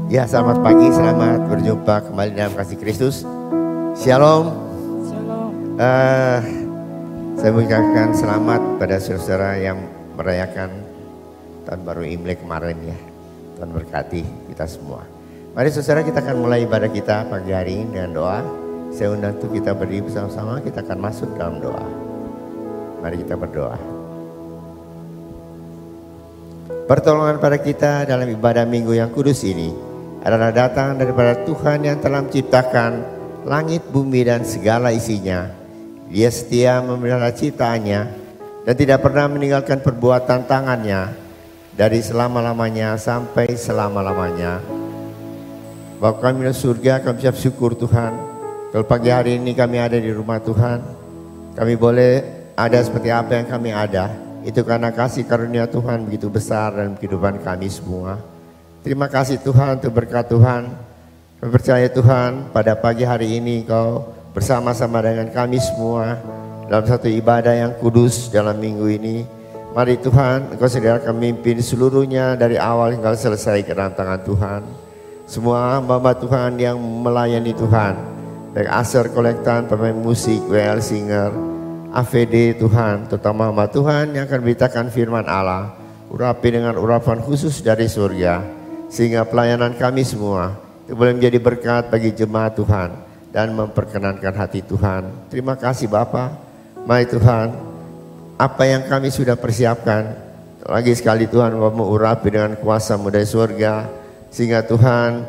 Ya, selamat pagi, selamat berjumpa kembali dalam kasih Kristus. Shalom. Saya mengucapkan selamat pada saudara yang merayakan tahun baru Imlek kemarin ya. Tuhan berkati kita semua. Mari saudara, kita akan mulai ibadah kita pagi hari ini dengan doa. Saya undang untuk kita berdiri bersama-sama, kita akan masuk dalam doa. Mari kita berdoa. Pertolongan pada kita dalam ibadah minggu yang kudus ini adalah datang daripada Tuhan yang telah menciptakan langit, bumi dan segala isinya. Dia setia memelihara ciptaannya dan tidak pernah meninggalkan perbuatan tangannya dari selama-lamanya sampai selama-lamanya. Bahwa kami di surga, kami ucap syukur Tuhan. Kalau pagi hari ini kami ada di rumah Tuhan, kami boleh ada seperti apa yang kami ada. Itu karena kasih karunia Tuhan begitu besar dalam kehidupan kami semua. Terima kasih Tuhan untuk berkat Tuhan. Kami percaya Tuhan pada pagi hari ini Kau bersama-sama dengan kami semua dalam satu ibadah yang kudus dalam minggu ini. Mari Tuhan, Engkau sediakan memimpin seluruhnya dari awal hingga selesai ke dalam tangan Tuhan. Semua hamba Tuhan yang melayani Tuhan, baik aser, kolektan, pemain musik, WL singer, AVD Tuhan, terutama hamba Tuhan yang akan beritakan firman Allah, urapi dengan urapan khusus dari surga, sehingga pelayanan kami semua itu boleh menjadi berkat bagi jemaat Tuhan dan memperkenankan hati Tuhan. Terima kasih Bapa. Mari Tuhan, apa yang kami sudah persiapkan, lagi sekali Tuhan mau urapi dengan kuasa-Mu dari surga, sehingga Tuhan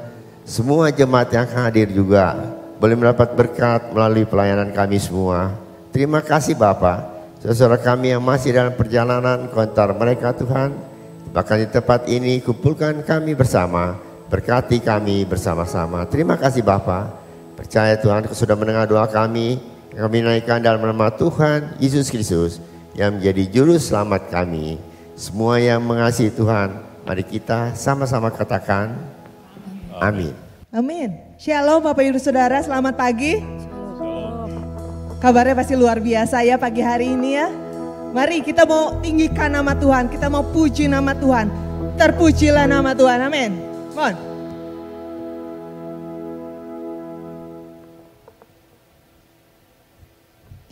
semua jemaat yang hadir juga boleh mendapat berkat melalui pelayanan kami semua. Terima kasih Bapa. Saudara kami yang masih dalam perjalanan, kontar mereka Tuhan. Bahkan di tempat ini kumpulkan kami bersama, berkati kami bersama-sama. Terima kasih Bapa. Percaya Tuhan Kau sudah mendengar doa kami, yang kami naikkan dalam nama Tuhan Yesus Kristus yang menjadi juru selamat kami. Semua yang mengasihi Tuhan, mari kita sama-sama katakan amin. Amin. Shalom Bapak Ibu Saudara, selamat pagi. Kabarnya pasti luar biasa ya pagi hari ini ya. Mari kita mau tinggikan nama Tuhan, kita mau puji nama Tuhan. Terpujilah nama Tuhan, amin. Mohon.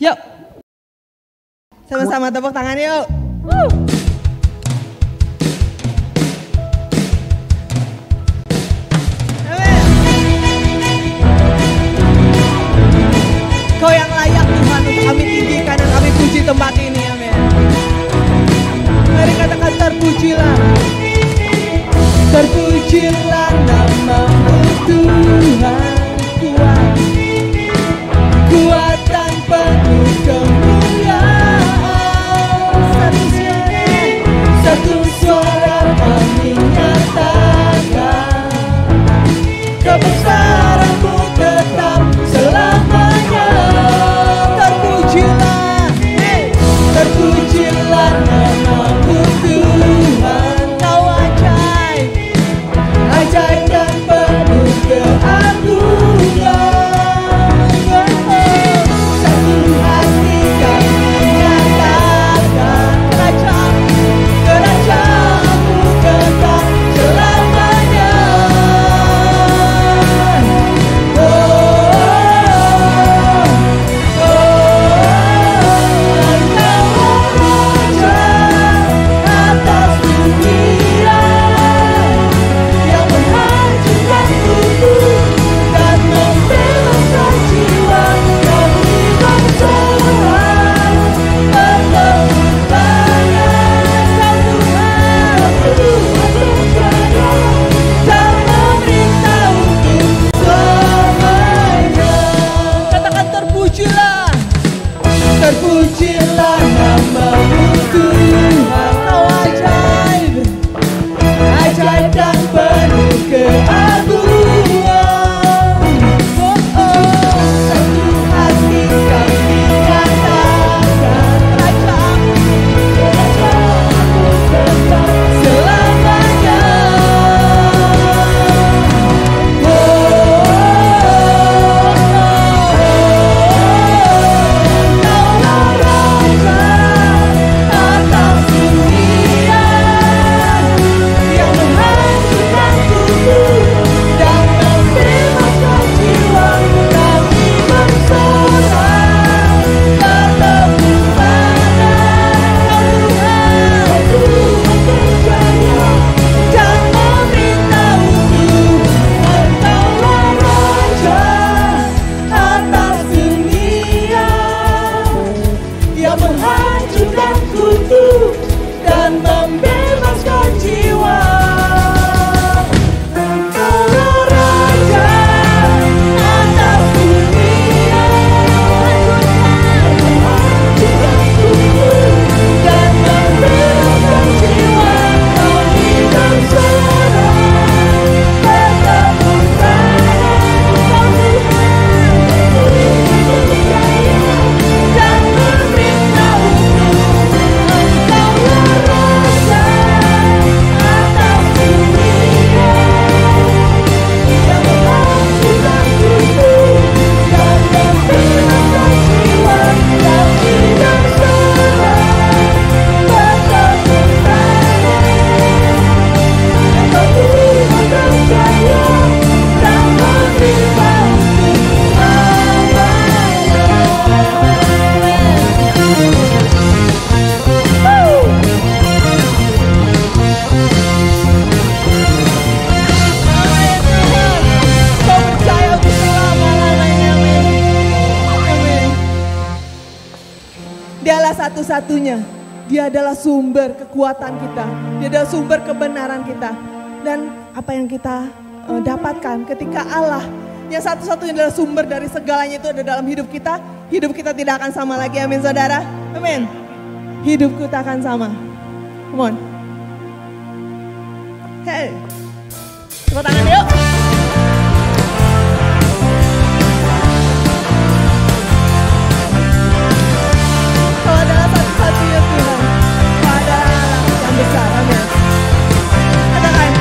Yuk. Sama-sama tepuk tangan yuk. Amin. Kau yang layak Tuhan untuk kami tinggikan dan kami puji tempat ini, amin. Mari katakan terpujilah. Terpujilah nama-Mu Tuhan kuat. Kuat dan penuh kemuliaan. Satu suara. satu-satunya. Dia adalah sumber kekuatan kita. Dia adalah sumber kebenaran kita. Dan apa yang kita dapatkan ketika Allah yang satu-satunya adalah sumber dari segalanya itu ada dalam hidup kita tidak akan sama lagi. Amin saudara. Amin. Hidup kita akan sama. Come on. Hey. Tepuk tangan yuk. Kau adalah satu-satunya Tuhan. Kau adalah Allah yang besar. Amin. Katakan.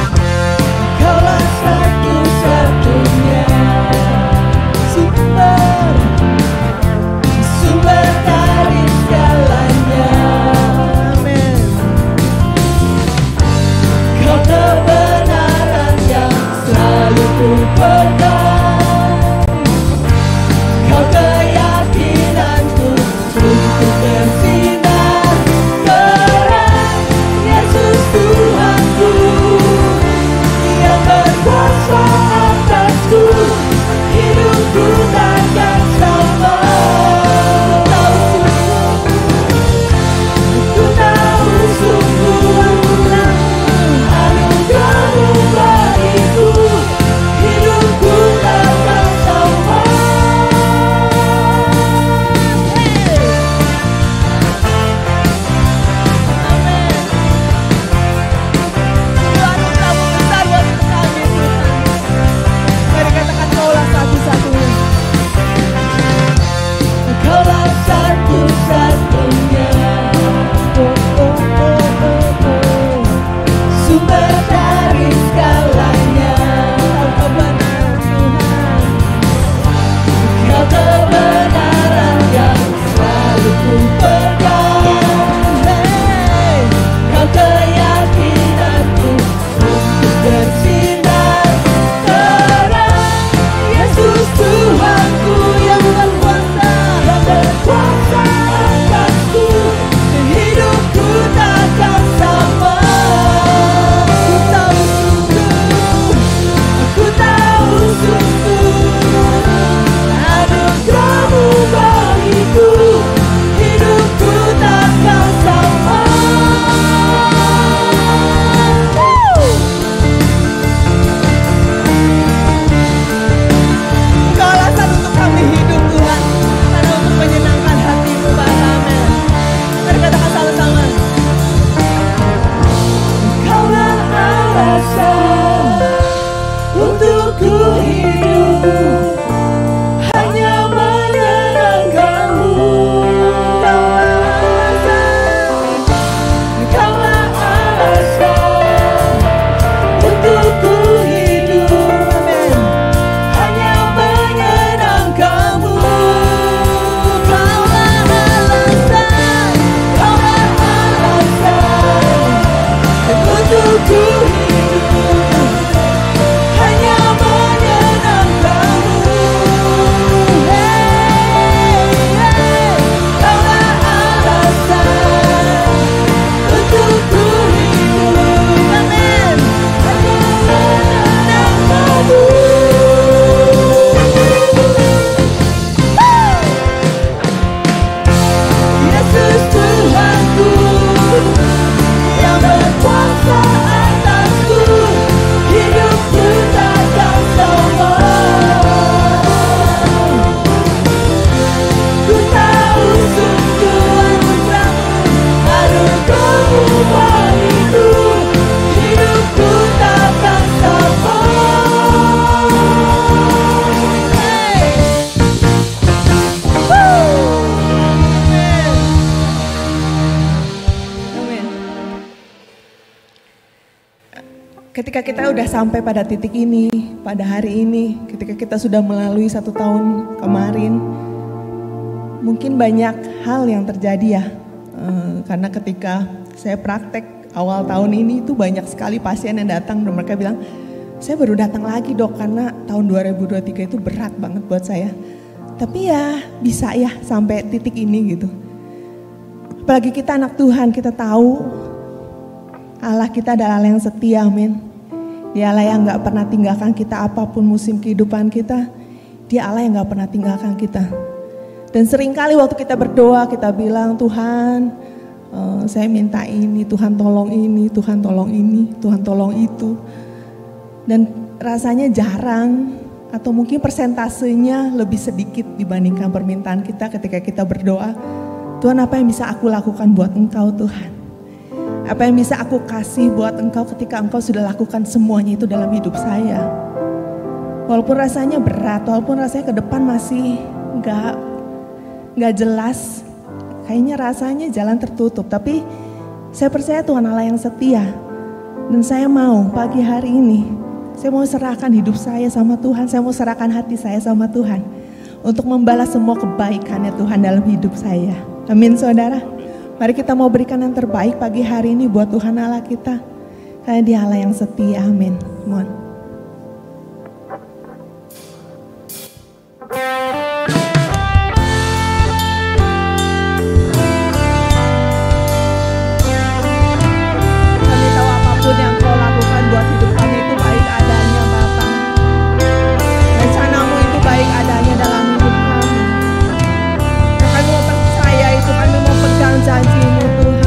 Kaulah satu-satunya sumber dari segalanya. Amin. Kau kebenaran yang selalu ku pegang. Kau keyakinanku untuk bersinar terang. Yesus Tuhanku yang berkuasa atasku, hidupku takkan sama. Ku tahu sungguh anugerah-Mu bagiku, hidupku takkan sama. Amin. Tuhan, Kamu besar buat kami Tuhan. Mari katakan Kaulah satu-satunya. Kaulah satu-satunya. Sumber dari segalanya. Kau kebenaran Tuhan. Kau kebenaran yang selalu ku pegang. Hey. Kau keyakinanku untuk bersinar terang. Yesus Tuhanku yang berkuasa atasku, hidupku takkan sama. Ku tahu sungguh anugerah-Mu bagiku, hidupku takkan sama. Engkau alasan untuk kami hidup Tuhan, karena untuk menyenangkan hati-Mu Bapa. Amin. Mari katakan sama-sama. Engkaulah alasan untuk ku hidup, hanya menyenangkan-Mu. Engkaulah alasan untuk ku hidup. Amin. Hanya menyenangkan-Mu. Kaulah alasan untuk ku hidup, hanya menyenangkan-Mu. Hey, hey. Kaulah alasan untuk ku hidup. Amin. Hanya menyenangkan-Mu. Yesus Tuhanku yang berkuasa atasku, hidupku takkan sama. Ku tahu sungguh anugerah-Mu bagiku, hidupku takkan sama. Hey. Amin. Ketika kita udah sampai pada titik ini, pada hari ini, ketika kita sudah melalui 1 tahun kemarin, mungkin banyak hal yang terjadi ya. Karena ketika saya praktek awal tahun ini itu banyak sekali pasien yang datang dan mereka bilang, saya baru datang lagi dok karena tahun 2023 itu berat banget buat saya. Tapi ya bisa ya sampai titik ini gitu. Apalagi kita anak Tuhan, kita tahu Allah kita adalah Allah yang setia, amin. Dia Allah yang gak pernah tinggalkan kita apapun musim kehidupan kita. Dia Allah yang gak pernah tinggalkan kita. Dan seringkali waktu kita berdoa kita bilang, Tuhan saya minta ini, Tuhan tolong ini, Tuhan tolong ini, Tuhan tolong itu. Dan rasanya jarang atau mungkin persentasenya lebih sedikit dibandingkan permintaan kita ketika kita berdoa. Tuhan, apa yang bisa aku lakukan buat Engkau Tuhan? Apa yang bisa aku kasih buat Engkau ketika Engkau sudah lakukan semuanya itu dalam hidup saya? Walaupun rasanya berat, walaupun rasanya ke depan masih nggak jelas, kayaknya rasanya jalan tertutup. Tapi saya percaya Tuhan Allah yang setia. Dan saya mau pagi hari ini, saya mau serahkan hidup saya sama Tuhan. Saya mau serahkan hati saya sama Tuhan. Untuk membalas semua kebaikannya Tuhan dalam hidup saya. Amin saudara. Mari kita mau berikan yang terbaik pagi hari ini buat Tuhan Allah kita. Karena Dia Allah yang setia. Amin. Mohon. Janji-Mu Tuhan.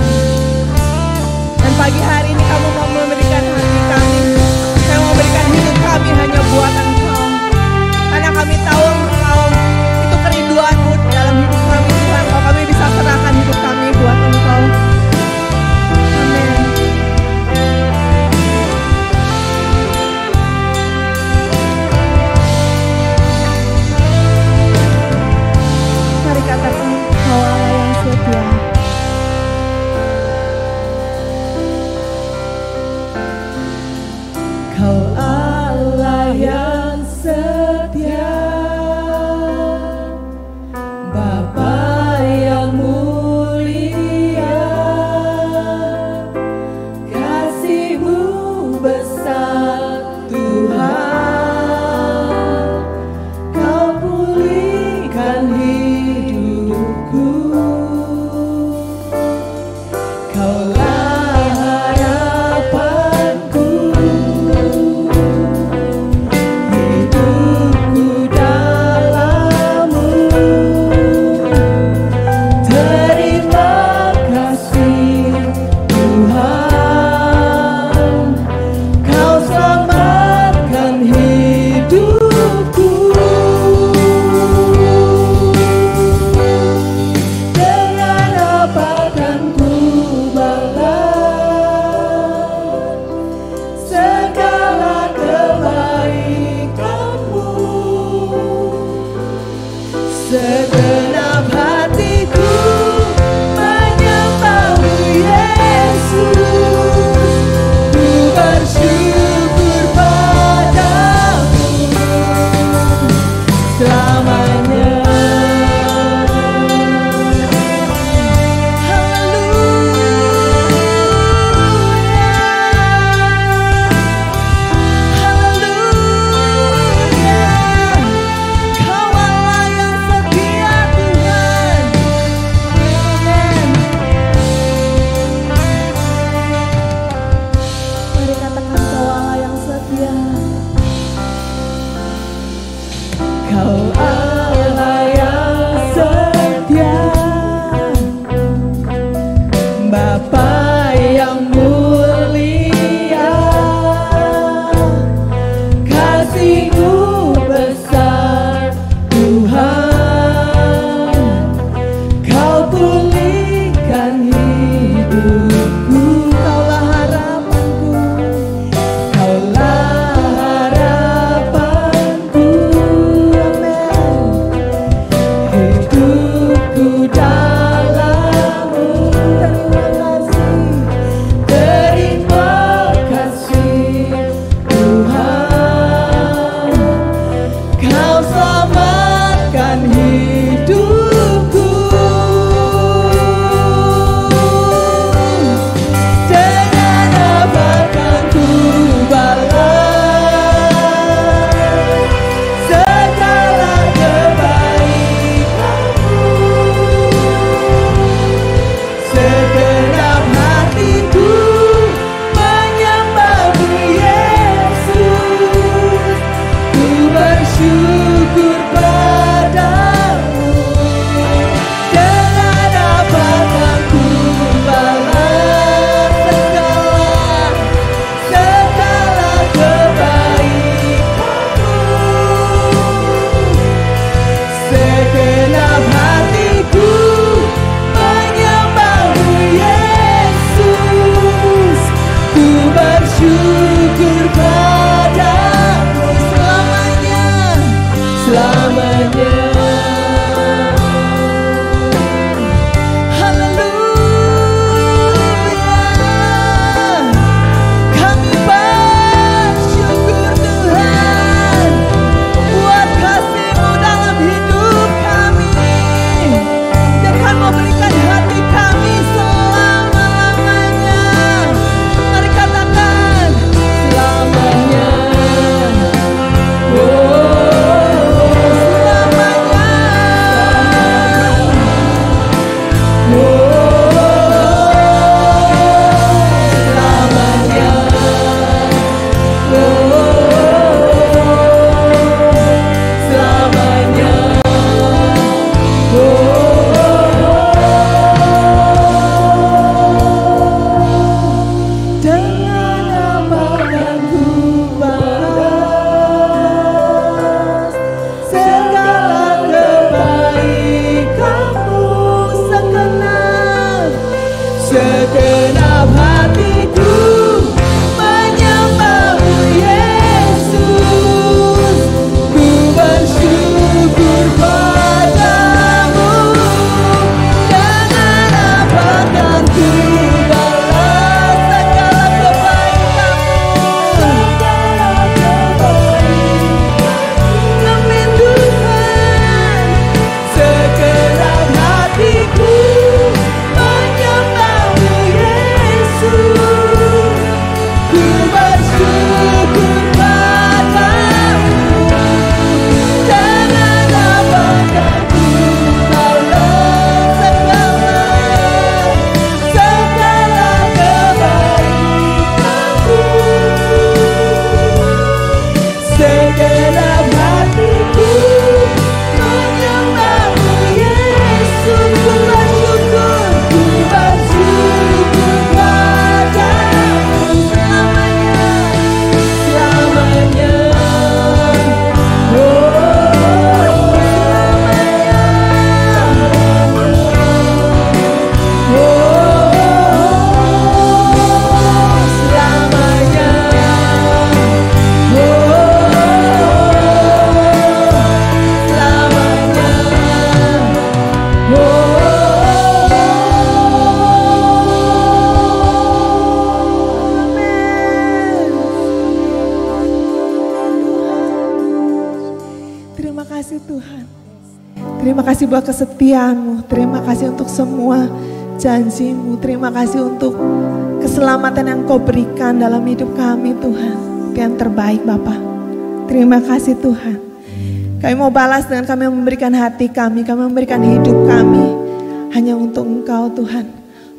Dan pagi hari ini Kamu mau memberikan hati kami. Saya mau berikan hidup kami hanya buat Engkau. Karena kami tahu Engkau itu kerinduan-Mu dalam hidup kami Tuhan. Kalau kami bisa serahkan hidup kami buat Engkau. Amin. Mari katakan Kau Allah yang setia. Kau Allah yang setia, Bapa yang mulia, kasih-Mu besar Tuhan, Kau pulihkan hidupku, Kaulah segenap hatiku menyembah-Mu Yesus, ku bersyukur padamu selamanya. Kau Allah yang setia, Bapa yang mulia, kasih-Mu besar Tuhan, Kau pulihkan hidupku, Kaulah harapanku, Kaulah harapanku. Amin. Terima kasih buat kesetiaan-Mu. Terima kasih untuk semua janji-Mu. Terima kasih untuk keselamatan yang Kau berikan dalam hidup kami, Tuhan. Itu yang terbaik, Bapa. Terima kasih, Tuhan. Kami mau balas dengan kami memberikan hati kami memberikan hidup kami hanya untuk Engkau, Tuhan.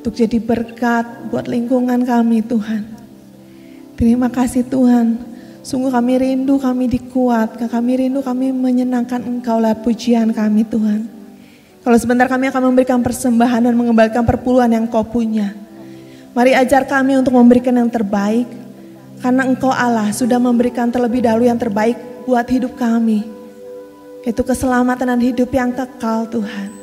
Untuk jadi berkat buat lingkungan kami, Tuhan. Terima kasih, Tuhan. Sungguh kami rindu, kami dikuatkan, kami rindu, kami menyenangkan Engkau lewat pujian kami, Tuhan. Kalau sebentar kami akan memberikan persembahan dan mengembalikan perpuluhan yang Kau punya. Mari ajar kami untuk memberikan yang terbaik, karena Engkau Allah sudah memberikan terlebih dahulu yang terbaik buat hidup kami. Yaitu keselamatan dan hidup yang kekal, Tuhan.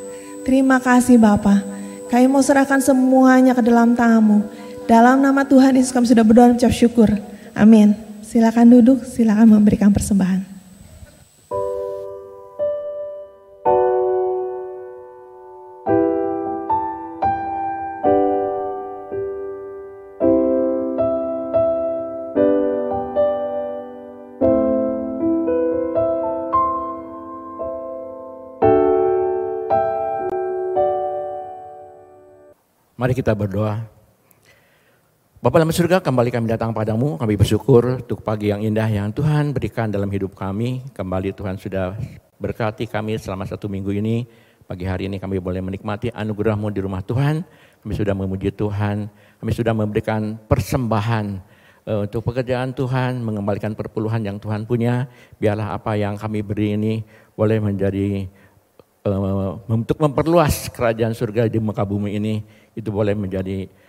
Terima kasih Bapa. Kami mau serahkan semuanya ke dalam tangan-Mu. Dalam nama Tuhan Yesus kami sudah berdoa dan mengucap syukur. Amin. Silakan duduk, silakan memberikan persembahan. Mari kita berdoa. Bapa dalam surga, kembali kami datang padamu, kami bersyukur untuk pagi yang indah yang Tuhan berikan dalam hidup kami. Kembali Tuhan sudah berkati kami selama 1 minggu ini. Pagi hari ini kami boleh menikmati anugerah-Mu di rumah Tuhan. Kami sudah memuji Tuhan, kami sudah memberikan persembahan untuk pekerjaan Tuhan, mengembalikan perpuluhan yang Tuhan punya. Biarlah apa yang kami beri ini boleh menjadi untuk memperluas kerajaan surga di muka bumi ini. Itu boleh menjadi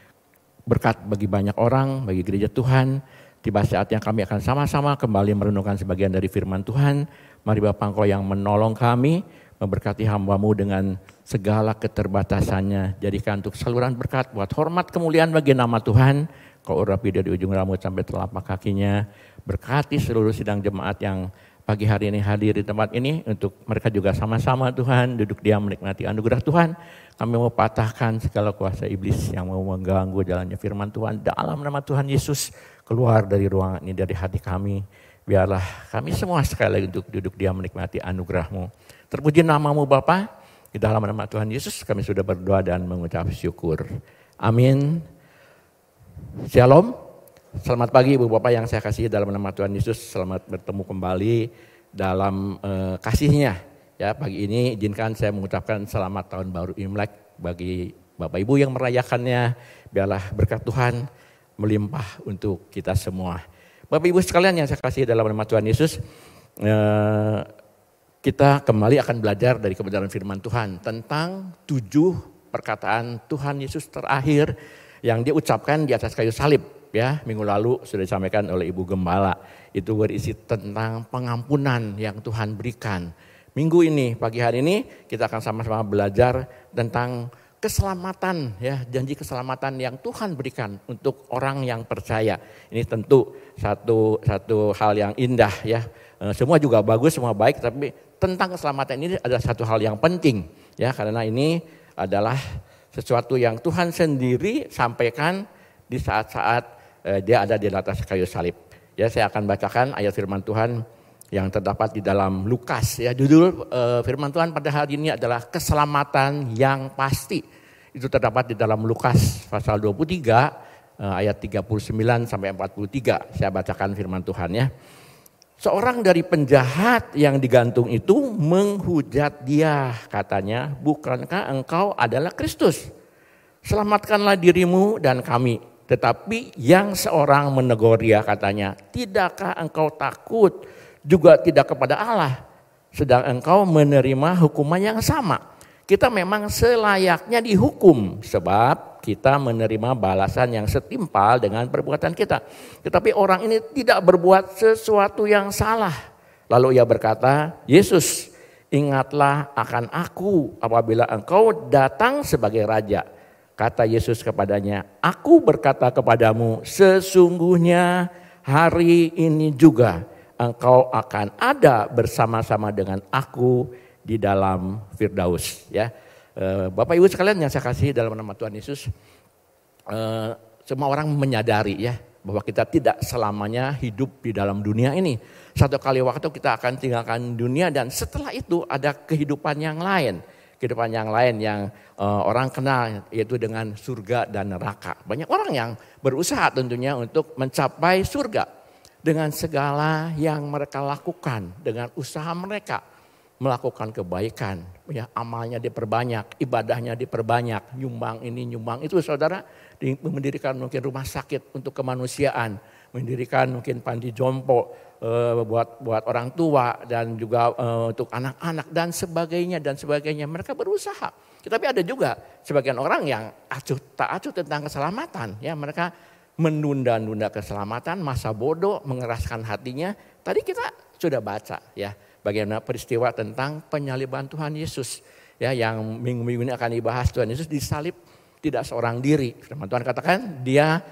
berkat bagi banyak orang, bagi gereja Tuhan. Tiba saatnya kami akan sama-sama kembali merenungkan sebagian dari firman Tuhan. Mari Bapa Engkau yang menolong kami, memberkati hamba-Mu dengan segala keterbatasannya. Jadikan untuk saluran berkat buat hormat kemuliaan bagi nama Tuhan. Kau urapi dari ujung rambut sampai telapak kakinya. Berkati seluruh sidang jemaat yang pagi hari ini hadir di tempat ini, untuk mereka juga sama-sama Tuhan duduk diam menikmati anugerah Tuhan. Kami mau patahkan segala kuasa iblis yang mau mengganggu jalannya firman Tuhan. Dalam nama Tuhan Yesus, keluar dari ruangan ini, dari hati kami. Biarlah kami semua sekali lagi untuk duduk diam menikmati anugerah-Mu. Terpuji nama-Mu Bapa. Di dalam nama Tuhan Yesus kami sudah berdoa dan mengucap syukur. Amin. Shalom. Selamat pagi Ibu Bapak yang saya kasih dalam nama Tuhan Yesus. Selamat bertemu kembali dalam kasih-Nya. Ya, pagi ini izinkan saya mengucapkan selamat tahun baru Imlek bagi Bapak Ibu yang merayakannya. Biarlah berkat Tuhan melimpah untuk kita semua. Bapak Ibu sekalian yang saya kasih dalam nama Tuhan Yesus, kita kembali akan belajar dari kebenaran firman Tuhan tentang 7 perkataan Tuhan Yesus terakhir yang Dia ucapkan di atas kayu salib. Ya, minggu lalu sudah disampaikan oleh Ibu Gembala. Itu berisi tentang pengampunan yang Tuhan berikan. Minggu ini, pagi hari ini kita akan sama-sama belajar tentang keselamatan, ya, janji keselamatan yang Tuhan berikan untuk orang yang percaya. Ini tentu satu hal yang indah, ya. Semua juga bagus, semua baik, tapi tentang keselamatan ini adalah satu hal yang penting, ya, karena ini adalah sesuatu yang Tuhan sendiri sampaikan di saat-saat Dia ada di atas kayu salib. Ya, saya akan bacakan ayat firman Tuhan yang terdapat di dalam Lukas. Ya, judul firman Tuhan pada hari ini adalah keselamatan yang pasti. Itu terdapat di dalam Lukas pasal 23 ayat 39 sampai 43. Saya bacakan firman Tuhan, ya. Seorang dari penjahat yang digantung itu menghujat Dia, katanya, "Bukankah engkau adalah Kristus? Selamatkanlah dirimu dan kami." Tetapi yang seorang menegur Dia, katanya, "Tidakkah engkau takut juga tidak kepada Allah, sedang engkau menerima hukuman yang sama? Kita memang selayaknya dihukum, sebab kita menerima balasan yang setimpal dengan perbuatan kita. Tetapi orang ini tidak berbuat sesuatu yang salah." Lalu Ia berkata, "Yesus, ingatlah akan aku apabila engkau datang sebagai Raja." Kata Yesus kepadanya, "Aku berkata kepadamu, sesungguhnya hari ini juga engkau akan ada bersama-sama dengan aku di dalam Firdaus." Ya, Bapak Ibu sekalian yang saya kasih dalam nama Tuhan Yesus, semua orang menyadari, ya, bahwa kita tidak selamanya hidup di dalam dunia ini. Satu kali waktu kita akan tinggalkan dunia, dan setelah itu ada kehidupan yang lain. Kehidupan yang lain yang orang kenal, yaitu dengan surga dan neraka. Banyak orang yang berusaha tentunya untuk mencapai surga dengan segala yang mereka lakukan, dengan usaha mereka melakukan kebaikan, ya, amalnya diperbanyak, ibadahnya diperbanyak, nyumbang ini, nyumbang itu, saudara, mendirikan mungkin rumah sakit untuk kemanusiaan, mendirikan mungkin panti jompo buat orang tua dan juga untuk anak-anak dan sebagainya. Mereka berusaha. Tetapi ada juga sebagian orang yang tak acuh tentang keselamatan, ya, mereka menunda-nunda keselamatan, masa bodoh, mengeraskan hatinya. Tadi kita sudah baca, ya, bagaimana peristiwa tentang penyaliban Tuhan Yesus, ya, yang minggu-minggu ini akan dibahas. Tuhan Yesus disalib tidak seorang diri. Firman Tuhan katakan Dia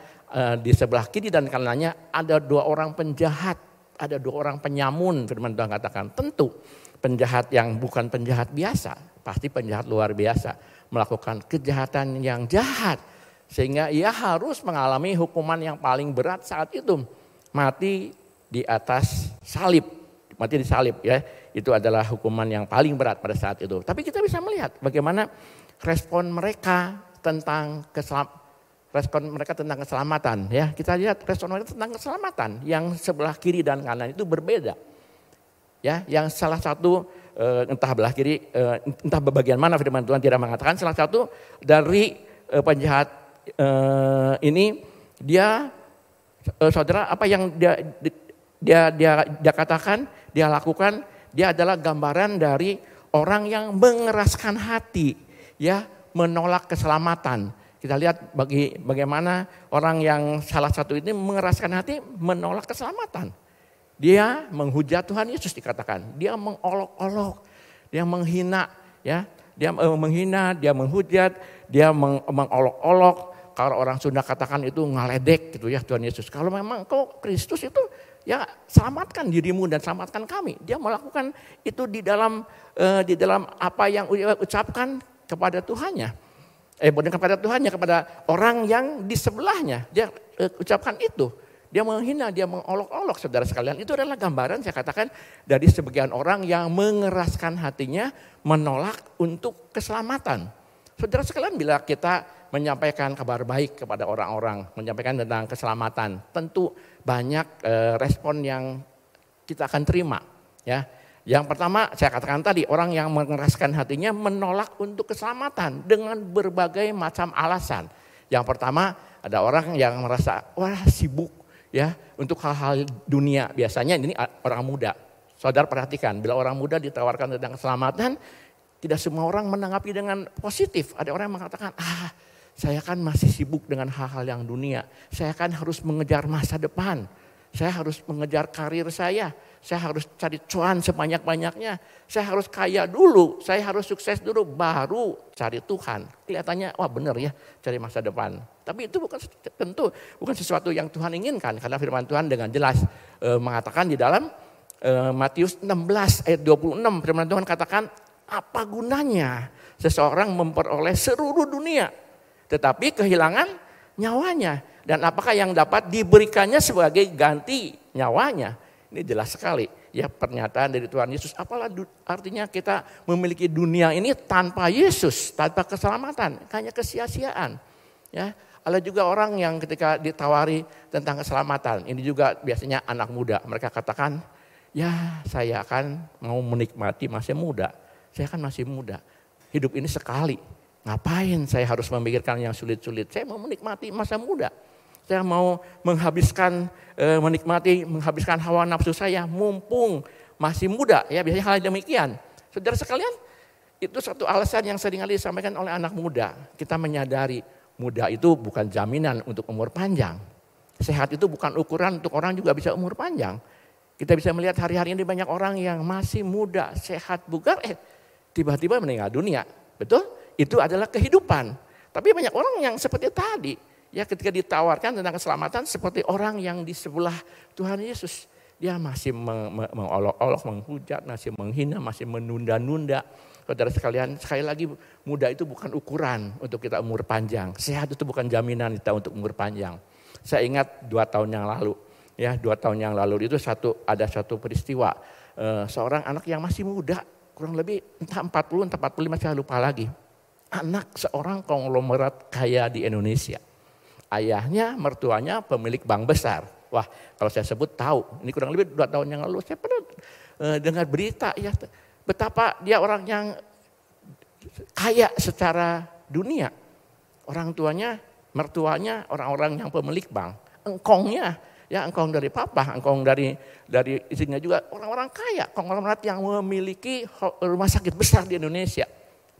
di sebelah kiri dan kanannya ada 2 orang penjahat, ada 2 orang penyamun. Firman Tuhan katakan tentu penjahat yang bukan penjahat biasa, pasti penjahat luar biasa, melakukan kejahatan yang jahat sehingga ia harus mengalami hukuman yang paling berat saat itu, mati di atas salib, mati di salib, ya. Itu adalah hukuman yang paling berat pada saat itu. Tapi kita bisa melihat bagaimana respon mereka tentang keselamatan, ya. Kita lihat respon mereka tentang keselamatan yang sebelah kiri dan kanan itu berbeda. Ya, yang salah satu entah belah kiri, entah bagian mana firman Tuhan tidak mengatakan, salah satu dari penjahat ini dia, saudara, apa yang dia katakan, dia lakukan, dia adalah gambaran dari orang yang mengeraskan hati, ya, menolak keselamatan. Kita lihat bagaimana orang yang salah satu ini mengeraskan hati, menolak keselamatan. Dia menghujat Tuhan Yesus, dikatakan. Dia mengolok-olok, dia menghina, ya. Dia menghina, dia menghujat, dia mengolok-olok. Kalau orang Sunda katakan itu ngaledek gitu, ya, Tuhan Yesus. Kalau memang kau Kristus itu ya selamatkan dirimu dan selamatkan kami. Dia melakukan itu di dalam apa yang dia ucapkan kepada Tuhannya. Bukan kepada Tuhannya, kepada orang yang di sebelahnya. Dia ucapkan itu. Dia menghina, dia mengolok-olok, saudara sekalian. Itu adalah gambaran, saya katakan, dari sebagian orang yang mengeraskan hatinya menolak untuk keselamatan. Saudara sekalian, bila kita menyampaikan kabar baik kepada orang-orang, menyampaikan tentang keselamatan, tentu banyak respon yang kita akan terima. Ya, yang pertama saya katakan tadi, orang yang mengeraskan hatinya menolak untuk keselamatan dengan berbagai macam alasan. Yang pertama, ada orang yang merasa wah sibuk ya untuk hal-hal dunia. Biasanya ini orang muda. Saudara perhatikan, bila orang muda ditawarkan tentang keselamatan, tidak semua orang menanggapi dengan positif. Ada orang yang mengatakan, saya kan masih sibuk dengan hal-hal yang dunia. Saya kan harus mengejar masa depan. Saya harus mengejar karir saya. Saya harus cari cuan sebanyak-banyaknya. Saya harus kaya dulu. Saya harus sukses dulu. Baru cari Tuhan. Kelihatannya wah benar ya cari masa depan. Tapi itu tentu bukan sesuatu yang Tuhan inginkan. Karena firman Tuhan dengan jelas mengatakan di dalam Matius 16 ayat 26. Firman Tuhan katakan, apa gunanya seseorang memperoleh seluruh dunia tetapi kehilangan nyawanya. Dan apakah yang dapat diberikannya sebagai ganti nyawanya? Ini jelas sekali ya pernyataan dari Tuhan Yesus. Apalah artinya kita memiliki dunia ini tanpa Yesus, tanpa keselamatan, hanya kesia-siaan. Ya, ada juga orang yang ketika ditawari tentang keselamatan, ini juga biasanya anak muda. Mereka katakan, ya saya akan mau menikmati masa muda. Saya kan masih muda, hidup ini sekali. Ngapain saya harus memikirkan yang sulit-sulit? Saya mau menikmati masa muda. Saya mau menghabiskan hawa nafsu saya mumpung masih muda. Ya biasanya hal demikian. Saudara sekalian, itu satu alasan yang seringkali disampaikan oleh anak muda. Kita menyadari muda itu bukan jaminan untuk umur panjang. Sehat itu bukan ukuran untuk orang juga bisa umur panjang. Kita bisa melihat hari-hari ini banyak orang yang masih muda, sehat, bugar, tiba-tiba meninggal dunia. Betul? Itu adalah kehidupan. Tapi banyak orang yang seperti tadi. Ya ketika ditawarkan tentang keselamatan seperti orang yang di sebelah Tuhan Yesus. Dia masih mengolok-olok, menghujat, masih menghina, masih menunda-nunda. Saudara sekalian, sekali lagi muda itu bukan ukuran untuk kita umur panjang. Sehat itu bukan jaminan kita untuk umur panjang. Saya ingat 2 tahun yang lalu. Ya 2 tahun yang lalu itu ada satu peristiwa. Seorang anak yang masih muda, kurang lebih entah 40, entah 45, saya lupa lagi. Anak seorang konglomerat kaya di Indonesia. Ayahnya, mertuanya pemilik bank besar. Wah, kalau saya sebut tahu. Ini kurang lebih 2 tahun yang lalu. Saya pernah dengar berita ya betapa dia orang yang kaya secara dunia. Orang tuanya, mertuanya orang-orang yang pemilik bank. Engkongnya, ya engkong dari papa, engkong dari istrinya juga orang-orang kaya. Konglomerat yang memiliki rumah sakit besar di Indonesia.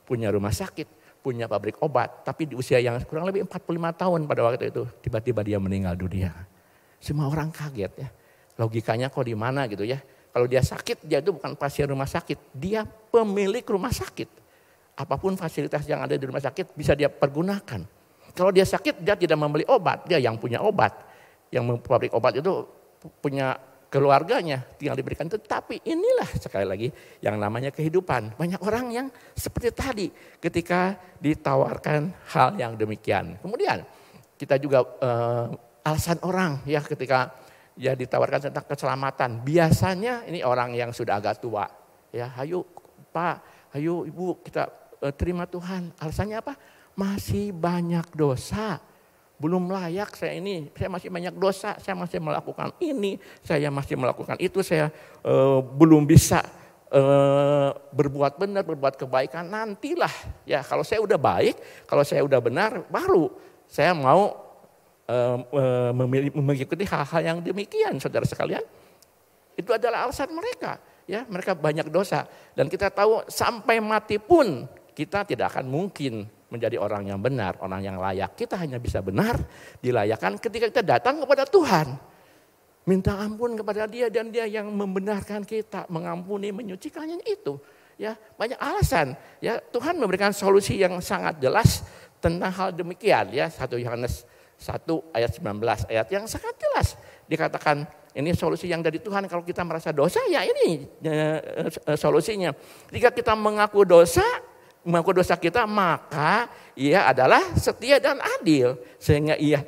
Punya rumah sakit. Punya pabrik obat, tapi di usia yang kurang lebih 45 tahun pada waktu itu, tiba-tiba dia meninggal dunia. Semua orang kaget ya, logikanya kok di mana gitu ya. Kalau dia sakit, dia itu bukan pasien rumah sakit, dia pemilik rumah sakit. Apapun fasilitas yang ada di rumah sakit bisa dia pergunakan. Kalau dia sakit, dia tidak membeli obat, dia yang punya obat. Yang pabrik obat itu punya keluarganya tinggal diberikan. Tetapi inilah sekali lagi yang namanya kehidupan. Banyak orang yang seperti tadi ketika ditawarkan hal yang demikian. Kemudian kita juga alasan orang ya ketika ya ditawarkan tentang keselamatan. Biasanya ini orang yang sudah agak tua. Ya, ayo Pak, ayo Ibu kita terima Tuhan. Alasannya apa? Masih banyak dosa. Belum layak saya masih banyak dosa, saya masih melakukan ini, saya masih melakukan itu, saya belum bisa berbuat benar, berbuat kebaikan. Nantilah ya kalau saya udah baik, kalau saya udah benar, baru saya mau mengikuti hal-hal yang demikian, saudara sekalian. Itu adalah alasan mereka, ya mereka banyak dosa. Dan kita tahu sampai mati pun kita tidak akan mungkin menjadi orang yang benar, orang yang layak. Kita hanya bisa benar, dilayakkan ketika kita datang kepada Tuhan. Minta ampun kepada Dia dan Dia yang membenarkan kita, mengampuni, menyucikannya itu. Ya, banyak alasan. Ya, Tuhan memberikan solusi yang sangat jelas tentang hal demikian. Ya, 1 Yohanes 1 ayat 19 ayat yang sangat jelas. Dikatakan Ini solusi yang dari Tuhan. Kalau kita merasa dosa, ya ini solusinya. Ketika kita mengaku dosa kita, maka Ia adalah setia dan adil. Sehingga Ia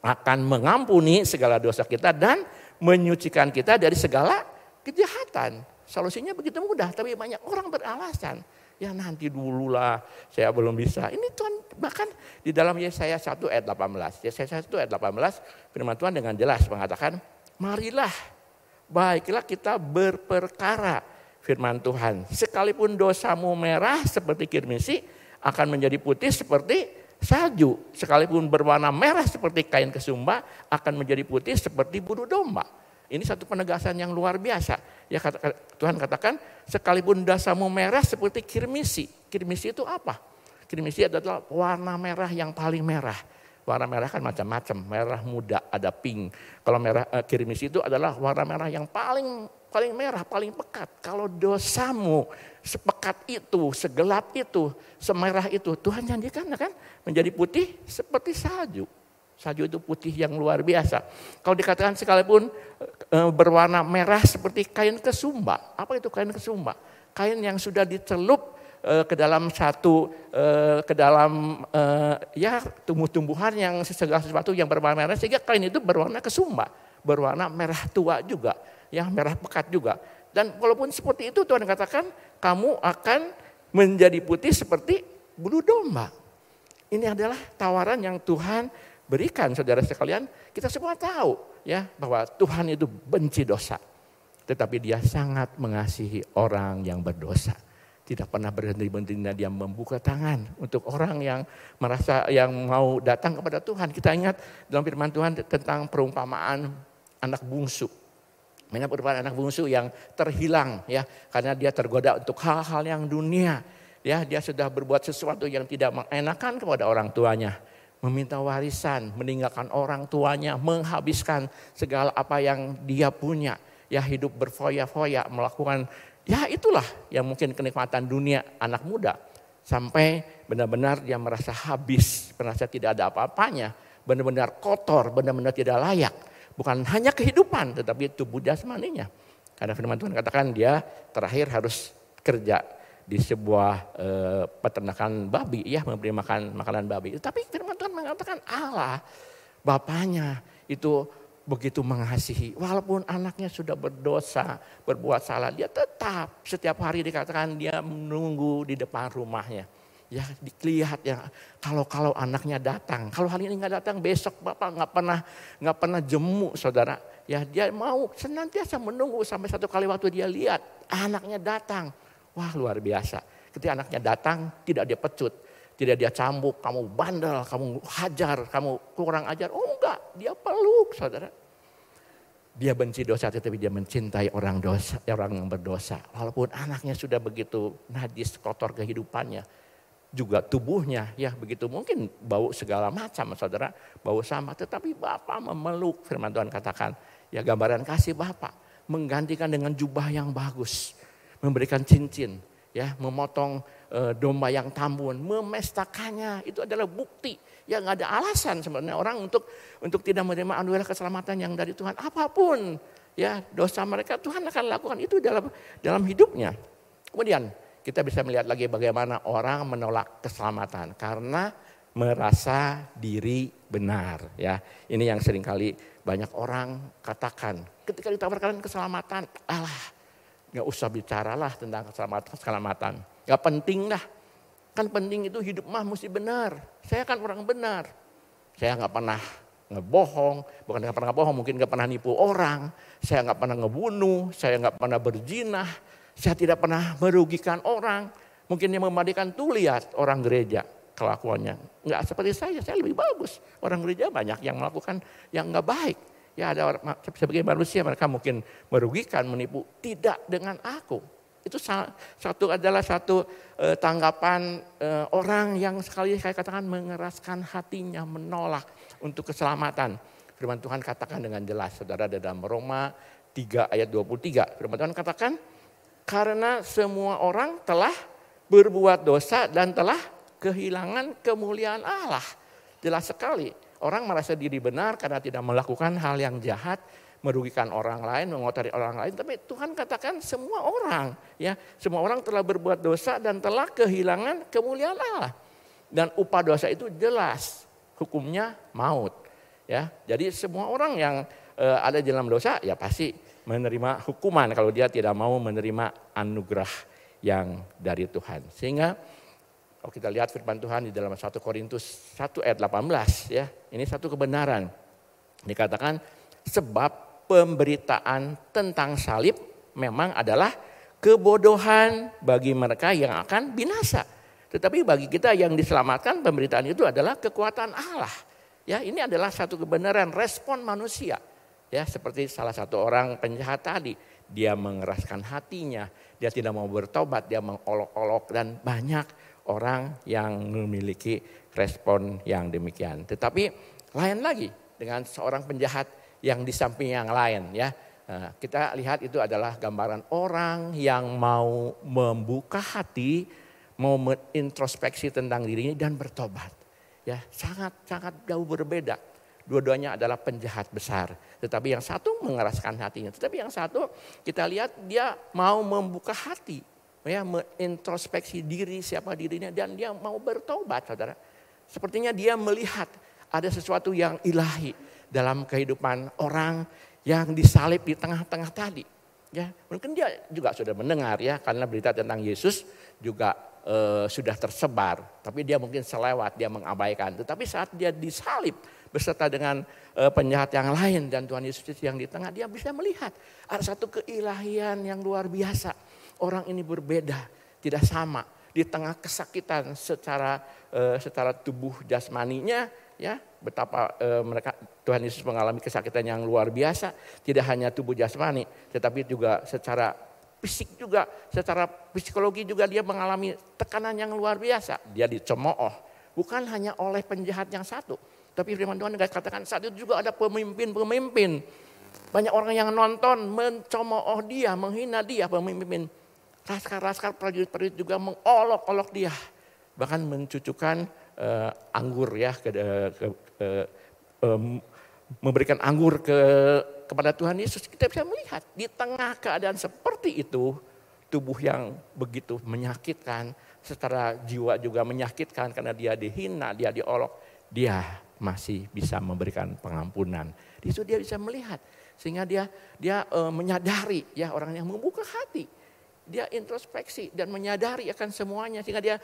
akan mengampuni segala dosa kita dan menyucikan kita dari segala kejahatan. Solusinya begitu mudah, tapi banyak orang beralasan. Ya nanti dululah, saya belum bisa. Ini Tuhan bahkan di dalam Yesaya 1 ayat 18. Yesaya 1 ayat 18 firman Tuhan dengan jelas mengatakan, marilah, baiklah kita berperkara, firman Tuhan. Sekalipun dosamu merah seperti kirmisi, akan menjadi putih seperti salju. Sekalipun berwarna merah seperti kain kesumba, akan menjadi putih seperti bulu domba. Ini satu penegasan yang luar biasa. Ya Tuhan katakan, sekalipun dosamu merah seperti kirmisi. Kirmisi itu apa? Kirmisi adalah warna merah yang paling merah. Warna merah kan macam-macam, merah muda, ada pink. Kalau merah kirmisi itu adalah warna merah yang paling merah, paling pekat. Kalau dosamu sepekat itu, segelap itu, semerah itu, Tuhan janjikan kan menjadi putih seperti salju. Salju itu putih yang luar biasa. Kalau dikatakan sekalipun berwarna merah seperti kain kesumba. Apa itu kain kesumba? Kain yang sudah dicelup ke dalam ya tumbuh-tumbuhan yang segala sesuatu yang berwarna merah, sehingga kain itu berwarna kesumba, berwarna merah tua juga, ya merah pekat juga. Dan walaupun seperti itu Tuhan katakan kamu akan menjadi putih seperti bulu domba. Ini adalah tawaran yang Tuhan berikan, saudara sekalian. Kita semua tahu ya bahwa Tuhan itu benci dosa, tetapi Dia sangat mengasihi orang yang berdosa. Tidak pernah berhenti-hentinya Dia membuka tangan untuk orang yang merasa yang mau datang kepada Tuhan. Kita ingat dalam firman Tuhan tentang perumpamaan anak bungsu. Mana perumpamaan anak bungsu yang terhilang ya karena dia tergoda untuk hal-hal yang dunia. Ya, dia sudah berbuat sesuatu yang tidak mengenakan kepada orang tuanya. Meminta warisan, meninggalkan orang tuanya, menghabiskan segala apa yang dia punya. Ya hidup berfoya-foya, melakukan ya itulah yang mungkin kenikmatan dunia anak muda. Sampai benar-benar dia merasa habis, merasa tidak ada apa-apanya. Benar-benar kotor, benar-benar tidak layak. Bukan hanya kehidupan tetapi tubuh jasmaninya. Karena firman Tuhan katakan dia terakhir harus kerja di sebuah peternakan babi, ya memberi makan makanan babi. Tapi firman Tuhan mengatakan Allah, Bapaknya itu begitu mengasihi. Walaupun anaknya sudah berdosa, berbuat salah, dia tetap setiap hari dikatakan dia menunggu di depan rumahnya. Ya dilihat ya kalau anaknya datang, kalau hari ini nggak datang besok Bapak nggak pernah jemu saudara. Ya dia mau senantiasa menunggu sampai satu kali waktu dia lihat anaknya datang. Wah luar biasa. Ketika anaknya datang tidak dia pecut, tidak dia cambuk, kamu bandel, kamu hajar, kamu kurang ajar. Oh enggak, dia peluk saudara. Dia benci dosa tetapi dia mencintai orang yang berdosa. Walaupun anaknya sudah begitu najis, kotor kehidupannya. Juga tubuhnya ya begitu mungkin bau segala macam saudara. Bau sama tetapi Bapa memeluk, firman Tuhan katakan. Ya gambaran kasih Bapa menggantikan dengan jubah yang bagus. Memberikan cincin, ya, memotong domba yang tambun, memestakannya itu adalah bukti. Ya nggak ada alasan sebenarnya orang untuk tidak menerima anugerah keselamatan yang dari Tuhan. Apapun ya dosa mereka Tuhan akan lakukan itu dalam hidupnya. Kemudian kita bisa melihat lagi bagaimana orang menolak keselamatan karena merasa diri benar. Ya ini yang seringkali banyak orang katakan ketika ditawarkan keselamatan, gak usah bicaralah tentang keselamatan. Gak penting dah. Kan penting itu hidup mah mesti benar. Saya kan orang benar. Saya gak pernah ngebohong. Bukan gak pernah ngebohong, mungkin gak pernah nipu orang. Saya gak pernah ngebunuh. Saya gak pernah berzinah. Saya tidak pernah merugikan orang. Mungkin yang memandikan tuh lihat orang gereja kelakuannya. Gak seperti saya lebih bagus. Orang gereja banyak yang melakukan yang gak baik. Ya ada sebagai manusia mereka mungkin merugikan, menipu. Tidak dengan aku. Itu adalah satu tanggapan orang yang sekali saya katakan mengeraskan hatinya, menolak untuk keselamatan. Firman Tuhan katakan dengan jelas, saudara dalam Roma 3 ayat 23. Firman Tuhan katakan, karena semua orang telah berbuat dosa dan telah kehilangan kemuliaan Allah. Jelas sekali. Orang merasa diri benar karena tidak melakukan hal yang jahat. merugikan orang lain, mengotori orang lain, tapi Tuhan katakan semua orang, ya, semua orang telah berbuat dosa dan telah kehilangan kemuliaan Allah. Dan upah dosa itu jelas, hukumnya maut, ya. Jadi semua orang yang ada di dalam dosa ya pasti menerima hukuman kalau dia tidak mau menerima anugerah yang dari Tuhan. Sehingga kalau kita lihat firman Tuhan di dalam 1 Korintus 1 ayat 18, ya, ini satu kebenaran. Dikatakan sebab pemberitaan tentang salib memang adalah kebodohan bagi mereka yang akan binasa. Tetapi bagi kita yang diselamatkan, pemberitaan itu adalah kekuatan Allah. Ya, ini adalah satu kebenaran respon manusia. Ya, seperti salah satu orang penjahat tadi, dia mengeraskan hatinya, dia tidak mau bertobat, dia mengolok-olok, dan banyak orang yang memiliki respon yang demikian. Tetapi lain lagi dengan seorang penjahat yang di samping yang lain, ya. Nah, kita lihat itu adalah gambaran orang yang mau membuka hati, mau introspeksi tentang dirinya dan bertobat. Ya, sangat jauh berbeda. Dua-duanya adalah penjahat besar. Tetapi yang satu mengeraskan hatinya. Tetapi yang satu kita lihat dia mau membuka hati, ya, mengintrospeksi diri, siapa dirinya, dan dia mau bertobat, saudara. Sepertinya dia melihat ada sesuatu yang ilahi dalam kehidupan orang yang disalib di tengah-tengah tadi. Ya, mungkin dia juga sudah mendengar, ya, karena berita tentang Yesus juga sudah tersebar. Tapi dia mungkin selewat, dia mengabaikan. Tetapi saat dia disalib beserta dengan penjahat yang lain dan Tuhan Yesus yang di tengah, dia bisa melihat ada satu keilahian yang luar biasa. Orang ini berbeda, tidak sama. Di tengah kesakitan secara tubuh jasmaninya, ya, betapa mereka Tuhan Yesus mengalami kesakitan yang luar biasa, tidak hanya tubuh jasmani, tetapi juga secara fisik juga, secara psikologi juga dia mengalami tekanan yang luar biasa. Dia dicemooh, bukan hanya oleh penjahat yang satu, tapi firman Tuhan katakan saat itu juga ada pemimpin-pemimpin. Banyak orang yang nonton mencemooh dia, menghina dia, pemimpin. Laskar-laskar prajurit-prajurit juga mengolok-olok dia, bahkan mencucukkan anggur, ya, memberikan anggur kepada Tuhan Yesus. Kita bisa melihat di tengah keadaan seperti itu, tubuh yang begitu menyakitkan, secara jiwa juga menyakitkan karena dia dihina, dia diolok, dia masih bisa memberikan pengampunan. Di situ dia bisa melihat, sehingga dia menyadari, ya, orang yang membuka hati. Dia introspeksi dan menyadari akan semuanya, sehingga dia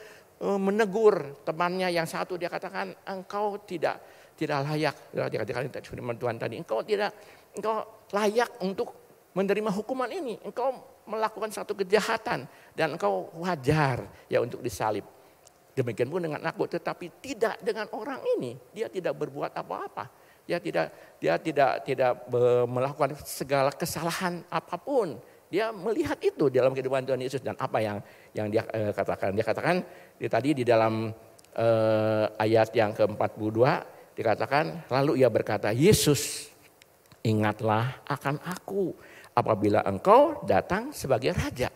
menegur temannya yang satu. Dia katakan, engkau tidak layak. Dia katakan firman Tuhan tadi, engkau layak untuk menerima hukuman ini. Engkau melakukan satu kejahatan dan engkau wajar, ya, untuk disalib. Demikian pun dengan aku, tetapi tidak dengan orang ini. Dia tidak berbuat apa-apa. Dia tidak melakukan segala kesalahan apapun. Dia melihat itu dalam kehidupan Tuhan Yesus dan apa yang dia katakan. Dia katakan tadi di dalam ayat yang ke-42 dikatakan, lalu ia berkata, Yesus, ingatlah akan aku apabila engkau datang sebagai raja.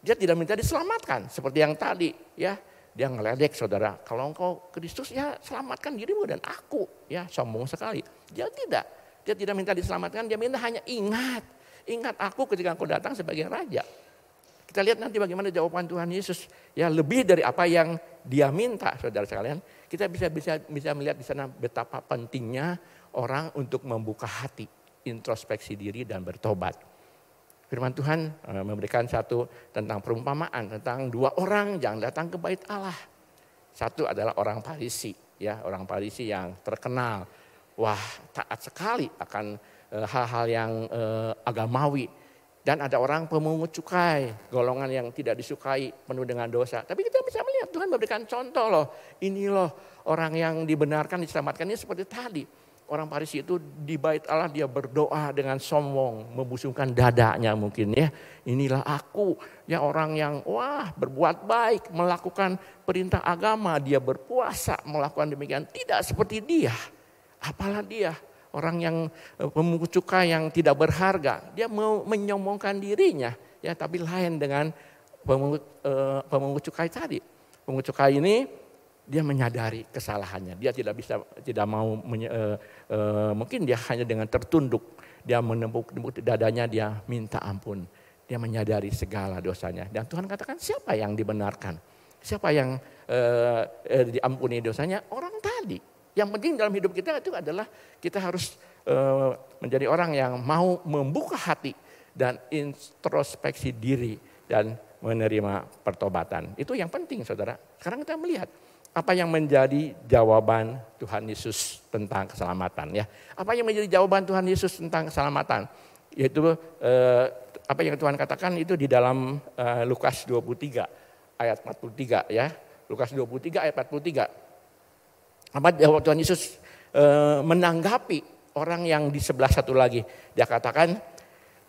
Dia tidak minta diselamatkan seperti yang tadi, ya. Dia ngeledek, saudara, kalau engkau Kristus, ya, selamatkan dirimu dan aku, ya, sombong sekali. Dia tidak minta diselamatkan, dia minta hanya ingat aku ketika engkau datang sebagai raja. Kita lihat nanti bagaimana jawaban Tuhan Yesus, ya, lebih dari apa yang dia minta, saudara sekalian. Kita bisa melihat di sana betapa pentingnya orang untuk membuka hati, introspeksi diri dan bertobat. Firman Tuhan memberikan satu tentang perumpamaan tentang dua orang yang datang ke bait Allah. Satu adalah orang Farisi, ya, orang Farisi yang terkenal, wah, taat sekali akan hal-hal yang agamawi. Dan ada orang pemungut cukai, golongan yang tidak disukai, penuh dengan dosa. Tapi kita bisa melihat Tuhan memberikan contoh loh. Ini loh orang yang dibenarkan, diselamatkan, ini seperti tadi. Orang Farisi itu di bait Allah dia berdoa dengan sombong, membusungkan dadanya mungkin, ya. Inilah aku, ya, orang yang berbuat baik, melakukan perintah agama, dia berpuasa, melakukan demikian. Tidak seperti dia. Apalah dia, orang yang pemungut cukai yang tidak berharga, dia mau menyombongkan dirinya, ya, tapi lain dengan pemungut cukai tadi. Pemungut cukai ini dia menyadari kesalahannya, dia tidak mau mungkin dia hanya dengan tertunduk dia menepuk dadanya, dia minta ampun. Dia menyadari segala dosanya. Dan Tuhan katakan, siapa yang dibenarkan? Siapa yang diampuni dosanya? Orang tadi. Yang penting dalam hidup kita itu adalah kita harus menjadi orang yang mau membuka hati dan introspeksi diri dan menerima pertobatan. Itu yang penting, saudara. Sekarang kita melihat apa yang menjadi jawaban Tuhan Yesus tentang keselamatan. Ya, apa yang menjadi jawaban Tuhan Yesus tentang keselamatan? Yaitu apa yang Tuhan katakan itu di dalam Lukas 23 ayat 43 ya. Lukas 23 ayat 43. Apa jawab Tuhan Yesus menanggapi orang yang di sebelah satu lagi. Dia katakan,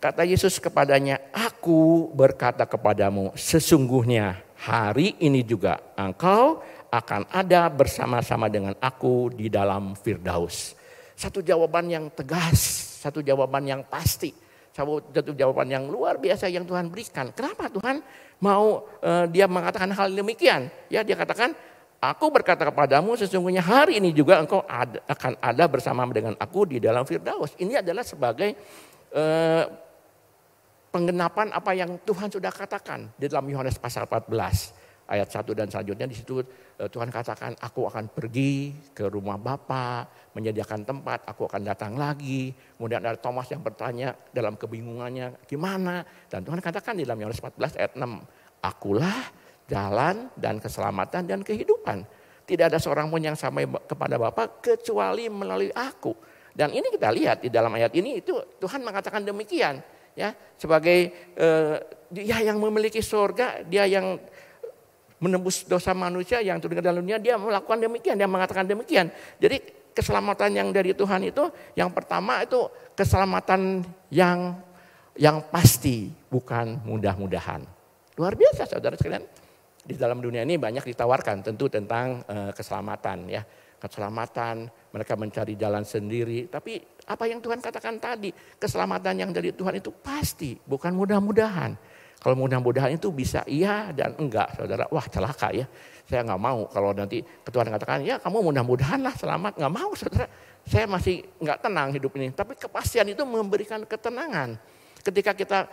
kata Yesus kepadanya, aku berkata kepadamu, sesungguhnya hari ini juga engkau akan ada bersama-sama dengan aku di dalam Firdaus. Satu jawaban yang tegas, satu jawaban yang pasti, satu jawaban yang luar biasa yang Tuhan berikan. Kenapa Tuhan mau dia mengatakan hal demikian? Ya, dia katakan, aku berkata kepadamu sesungguhnya hari ini juga engkau akan ada bersama dengan aku di dalam Firdaus. Ini adalah sebagai penggenapan apa yang Tuhan sudah katakan di dalam Yohanes pasal 14. Ayat 1 dan selanjutnya di situ Tuhan katakan, aku akan pergi ke rumah Bapa, menyediakan tempat, aku akan datang lagi. Kemudian ada Thomas yang bertanya dalam kebingungannya, gimana? Dan Tuhan katakan di dalam Yohanes 14 ayat 6, akulah jalan dan keselamatan dan kehidupan. Tidak ada seorang pun yang sampai kepada Bapa kecuali melalui aku. Dan ini kita lihat di dalam ayat ini itu Tuhan mengatakan demikian. Ya, sebagai dia yang memiliki surga, dia yang menembus dosa manusia yang turun ke dalam dunia, dia melakukan demikian, dia mengatakan demikian. Jadi keselamatan yang dari Tuhan itu, yang pertama itu keselamatan yang pasti, bukan mudah-mudahan. Luar biasa saudara sekalian. Di dalam dunia ini banyak ditawarkan tentu tentang keselamatan ya. Keselamatan, mereka mencari jalan sendiri. Tapi apa yang Tuhan katakan tadi, keselamatan yang dari Tuhan itu pasti, bukan mudah-mudahan. Kalau mudah-mudahan itu bisa iya dan enggak, saudara. Wah, celaka ya. Saya nggak mau kalau nanti Tuhan katakan, ya kamu mudah-mudahan lah selamat. Nggak mau, saudara. Saya masih nggak tenang hidup ini. Tapi kepastian itu memberikan ketenangan. Ketika kita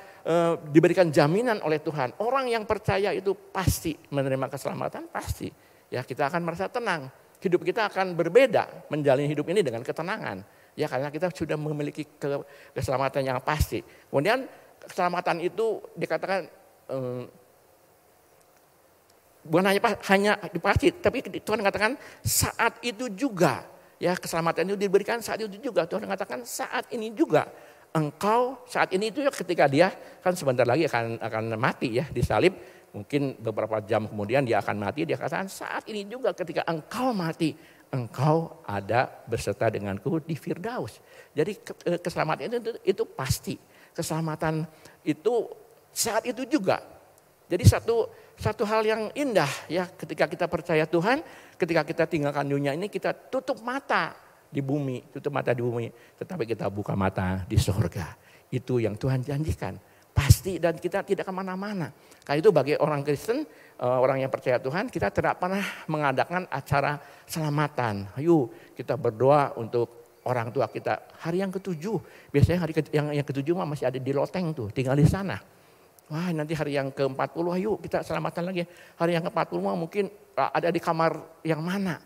diberikan jaminan oleh Tuhan, orang yang percaya itu pasti menerima keselamatan, pasti. Ya, kita akan merasa tenang. Hidup kita akan berbeda, menjalani hidup ini dengan ketenangan. Ya, karena kita sudah memiliki keselamatan yang pasti. Kemudian keselamatan itu dikatakan bukan hanya pasti, tapi Tuhan katakan saat itu juga. Ya, keselamatan itu diberikan saat itu juga. Tuhan katakan saat ini juga. Engkau saat ini itu ketika dia kan sebentar lagi akan mati ya, disalib. Mungkin beberapa jam kemudian dia akan mati. Dia katakan saat ini juga ketika engkau mati, engkau ada berserta denganku di Firdaus. Jadi keselamatan itu pasti. Keselamatan itu saat itu juga. Jadi satu hal yang indah ya, ketika kita percaya Tuhan, ketika kita tinggalkan dunia ini, kita tutup mata di bumi, tetapi kita buka mata di surga. Itu yang Tuhan janjikan, pasti, dan kita tidak kemana-mana. Karena itu bagi orang Kristen, orang yang percaya Tuhan, kita tidak pernah mengadakan acara selamatan. Ayo kita berdoa untuk orang tua kita. Hari yang ke-7, biasanya hari yang ke-7 masih ada di loteng tuh, tinggal di sana. Wah, nanti hari yang ke-40 ayo kita selamatan lagi. Hari yang ke-40 mungkin ada di kamar yang mana.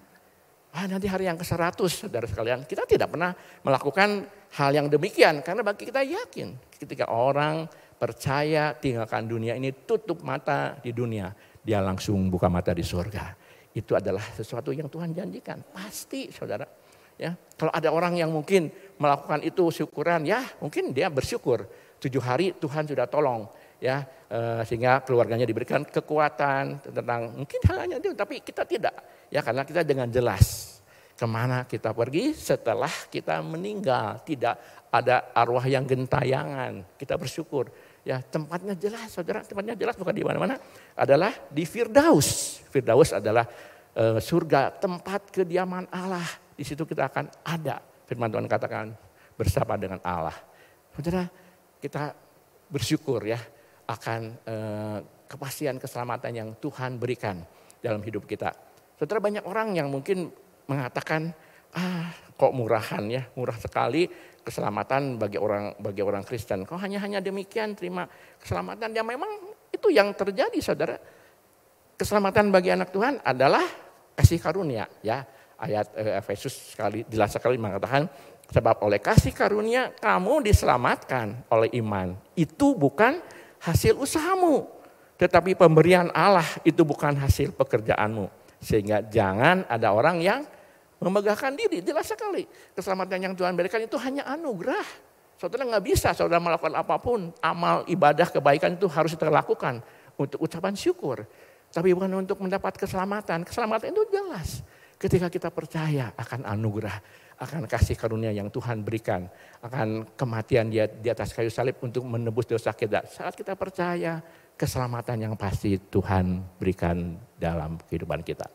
Wah, nanti hari yang ke-100 saudara sekalian. Kita tidak pernah melakukan hal yang demikian. Karena bagi kita yakin ketika orang percaya tinggalkan dunia ini, tutup mata di dunia, dia langsung buka mata di surga. Itu adalah sesuatu yang Tuhan janjikan. Pasti saudara. Ya, kalau ada orang yang mungkin melakukan itu syukuran, ya mungkin dia bersyukur. 7 hari Tuhan sudah tolong. Ya, sehingga keluarganya diberikan kekuatan tentang mungkin halnya itu, tapi kita tidak. Ya, karena kita dengan jelas kemana kita pergi setelah kita meninggal. Tidak ada arwah yang gentayangan. Kita bersyukur. Ya, tempatnya jelas, saudara. Tempatnya jelas, bukan di mana-mana. Adalah di Firdaus. Firdaus adalah surga, tempat kediaman Allah. Di situ kita akan ada. Firman Tuhan katakan bersama dengan Allah. Saudara, kita bersyukur ya akan kepastian keselamatan yang Tuhan berikan dalam hidup kita. Saudara, banyak orang yang mungkin mengatakan, kok murahan ya, murah sekali keselamatan bagi orang Kristen. Kalau hanya demikian terima keselamatan, ya memang itu yang terjadi, saudara. Keselamatan bagi anak Tuhan adalah kasih karunia, ya. Ayat Efesus jelas sekali mengatakan, sebab oleh kasih karunia kamu diselamatkan oleh iman. Itu bukan hasil usahamu, tetapi pemberian Allah, itu bukan hasil pekerjaanmu. Sehingga jangan ada orang yang memegahkan diri. Jelas sekali, keselamatan yang Tuhan berikan itu hanya anugerah. Saudara nggak bisa saudara melakukan apapun, amal, ibadah, kebaikan itu harus kita lakukan untuk ucapan syukur. Tapi bukan untuk mendapat keselamatan. Keselamatan itu jelas ketika kita percaya akan anugerah, akan kasih karunia yang Tuhan berikan, akan kematian Dia di atas kayu salib untuk menebus dosa kita. Saat kita percaya, keselamatan yang pasti Tuhan berikan dalam kehidupan kita.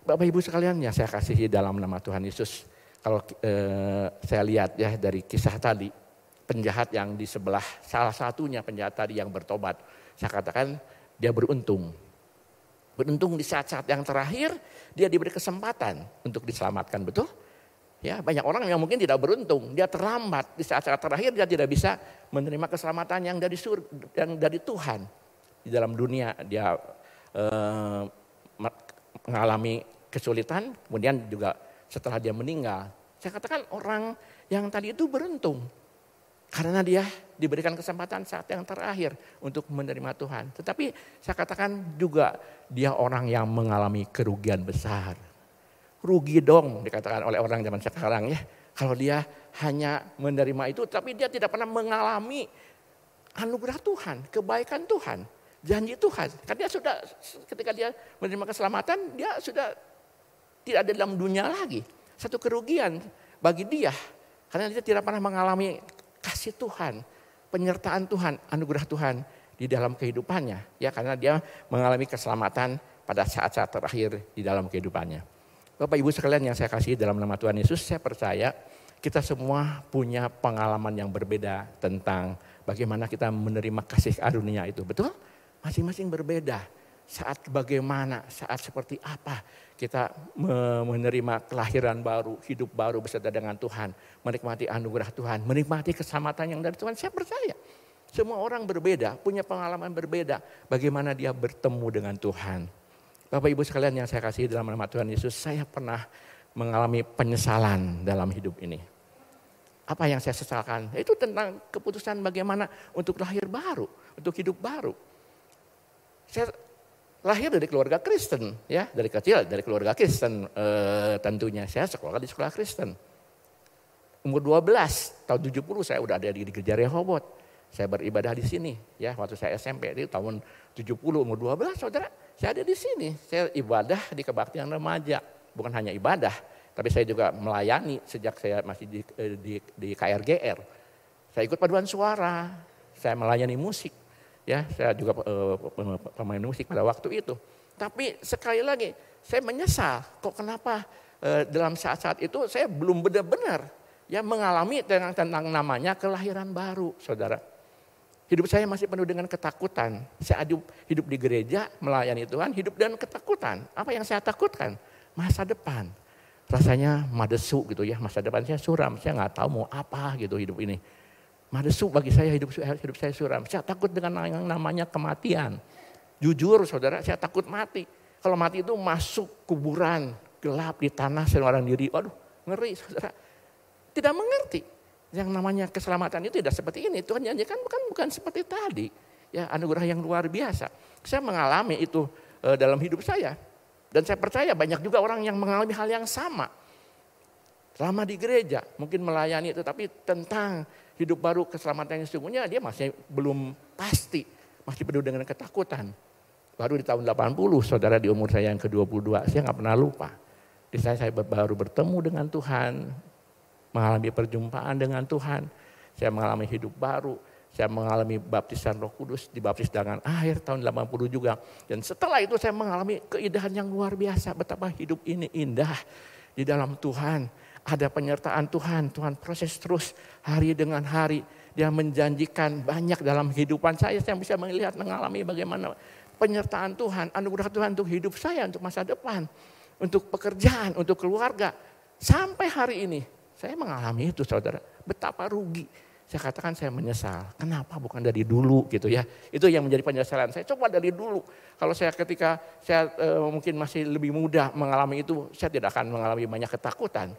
Bapak Ibu sekalian yang saya kasihi dalam nama Tuhan Yesus, kalau saya lihat ya dari kisah tadi, penjahat yang di sebelah, salah satunya penjahat tadi yang bertobat, saya katakan dia beruntung. Beruntung di saat-saat yang terakhir dia diberi kesempatan untuk diselamatkan, betul? Ya, banyak orang yang mungkin tidak beruntung, dia terlambat di saat-saat terakhir, dia tidak bisa menerima keselamatan yang dari Tuhan. Di dalam dunia dia mengalami kesulitan, kemudian juga setelah dia meninggal. Saya katakan orang yang tadi itu beruntung karena dia diberikan kesempatan saat yang terakhir untuk menerima Tuhan. Tetapi saya katakan juga dia orang yang mengalami kerugian besar. Rugi dong dikatakan oleh orang zaman sekarang ya. Kalau dia hanya menerima itu tapi dia tidak pernah mengalami anugerah Tuhan, kebaikan Tuhan, janji Tuhan. Karena dia sudah ketika dia menerima keselamatan dia sudah tidak ada dalam dunia lagi. Satu kerugian bagi dia karena dia tidak pernah mengalami kasih Tuhan, penyertaan Tuhan, anugerah Tuhan di dalam kehidupannya. Ya, karena dia mengalami keselamatan pada saat-saat terakhir di dalam kehidupannya. Bapak Ibu sekalian yang saya kasih dalam nama Tuhan Yesus, saya percaya kita semua punya pengalaman yang berbeda tentang bagaimana kita menerima kasih karunia itu. Betul? Masing-masing berbeda. Saat bagaimana, saat seperti apa kita menerima kelahiran baru, hidup baru beserta dengan Tuhan. Menikmati anugerah Tuhan, menikmati keselamatan yang dari Tuhan. Saya percaya semua orang berbeda, punya pengalaman berbeda. Bagaimana dia bertemu dengan Tuhan. Bapak Ibu sekalian yang saya kasih dalam nama Tuhan Yesus, saya pernah mengalami penyesalan dalam hidup ini. Apa yang saya sesalkan? Itu tentang keputusan bagaimana untuk lahir baru, untuk hidup baru. Saya lahir dari keluarga Kristen, ya dari kecil dari keluarga Kristen tentunya. Saya sekolah di sekolah Kristen. Umur 12 tahun 70 saya udah ada di gereja Rehoboth. Saya beribadah di sini, ya waktu saya SMP itu tahun 70 umur 12 saudara. Saya ada di sini. Saya ibadah di kebaktian remaja, bukan hanya ibadah, tapi saya juga melayani sejak saya masih di KRGR. Saya ikut paduan suara, saya melayani musik. Ya, saya juga pemain musik pada waktu itu. Tapi sekali lagi, saya menyesal. Kok kenapa dalam saat-saat itu saya belum benar-benar ya mengalami tentang namanya kelahiran baru, saudara. Hidup saya masih penuh dengan ketakutan. Saya hidup di gereja, melayani Tuhan, hidup dengan ketakutan. Apa yang saya takutkan? Masa depan. Rasanya madesu gitu ya, masa depan saya suram. Saya nggak tahu mau apa gitu hidup ini. Madesu bagi saya hidup saya suram. Saya takut dengan yang namanya kematian. Jujur saudara, saya takut mati. Kalau mati itu masuk kuburan, gelap di tanah seorang diri. Waduh, ngeri saudara. Tidak mengerti. Yang namanya keselamatan itu tidak seperti ini. Tuhan janjikan bukan seperti tadi. Ya, anugerah yang luar biasa. Saya mengalami itu dalam hidup saya. Dan saya percaya banyak juga orang yang mengalami hal yang sama. Lama di gereja, mungkin melayani itu, tapi tentang hidup baru keselamatan yang sesungguhnya dia masih belum pasti, masih penuh dengan ketakutan. Baru di tahun 80, saudara di umur saya yang ke-22, saya nggak pernah lupa. Di saya baru bertemu dengan Tuhan, mengalami perjumpaan dengan Tuhan, saya mengalami hidup baru, saya mengalami baptisan Roh Kudus, dibaptis dengan air tahun 80 juga. Dan setelah itu saya mengalami keindahan yang luar biasa, betapa hidup ini indah di dalam Tuhan. Ada penyertaan Tuhan, Tuhan proses terus hari dengan hari. Dia menjanjikan banyak dalam kehidupan saya bisa melihat, mengalami bagaimana penyertaan Tuhan, anugerah Tuhan untuk hidup saya, untuk masa depan, untuk pekerjaan, untuk keluarga. Sampai hari ini Saya mengalami itu saudara, betapa rugi. Saya katakan saya menyesal, kenapa bukan dari dulu gitu ya. Itu yang menjadi penyesalan saya, coba dari dulu. Kalau saya ketika saya mungkin masih lebih muda mengalami itu, saya tidak akan mengalami banyak ketakutan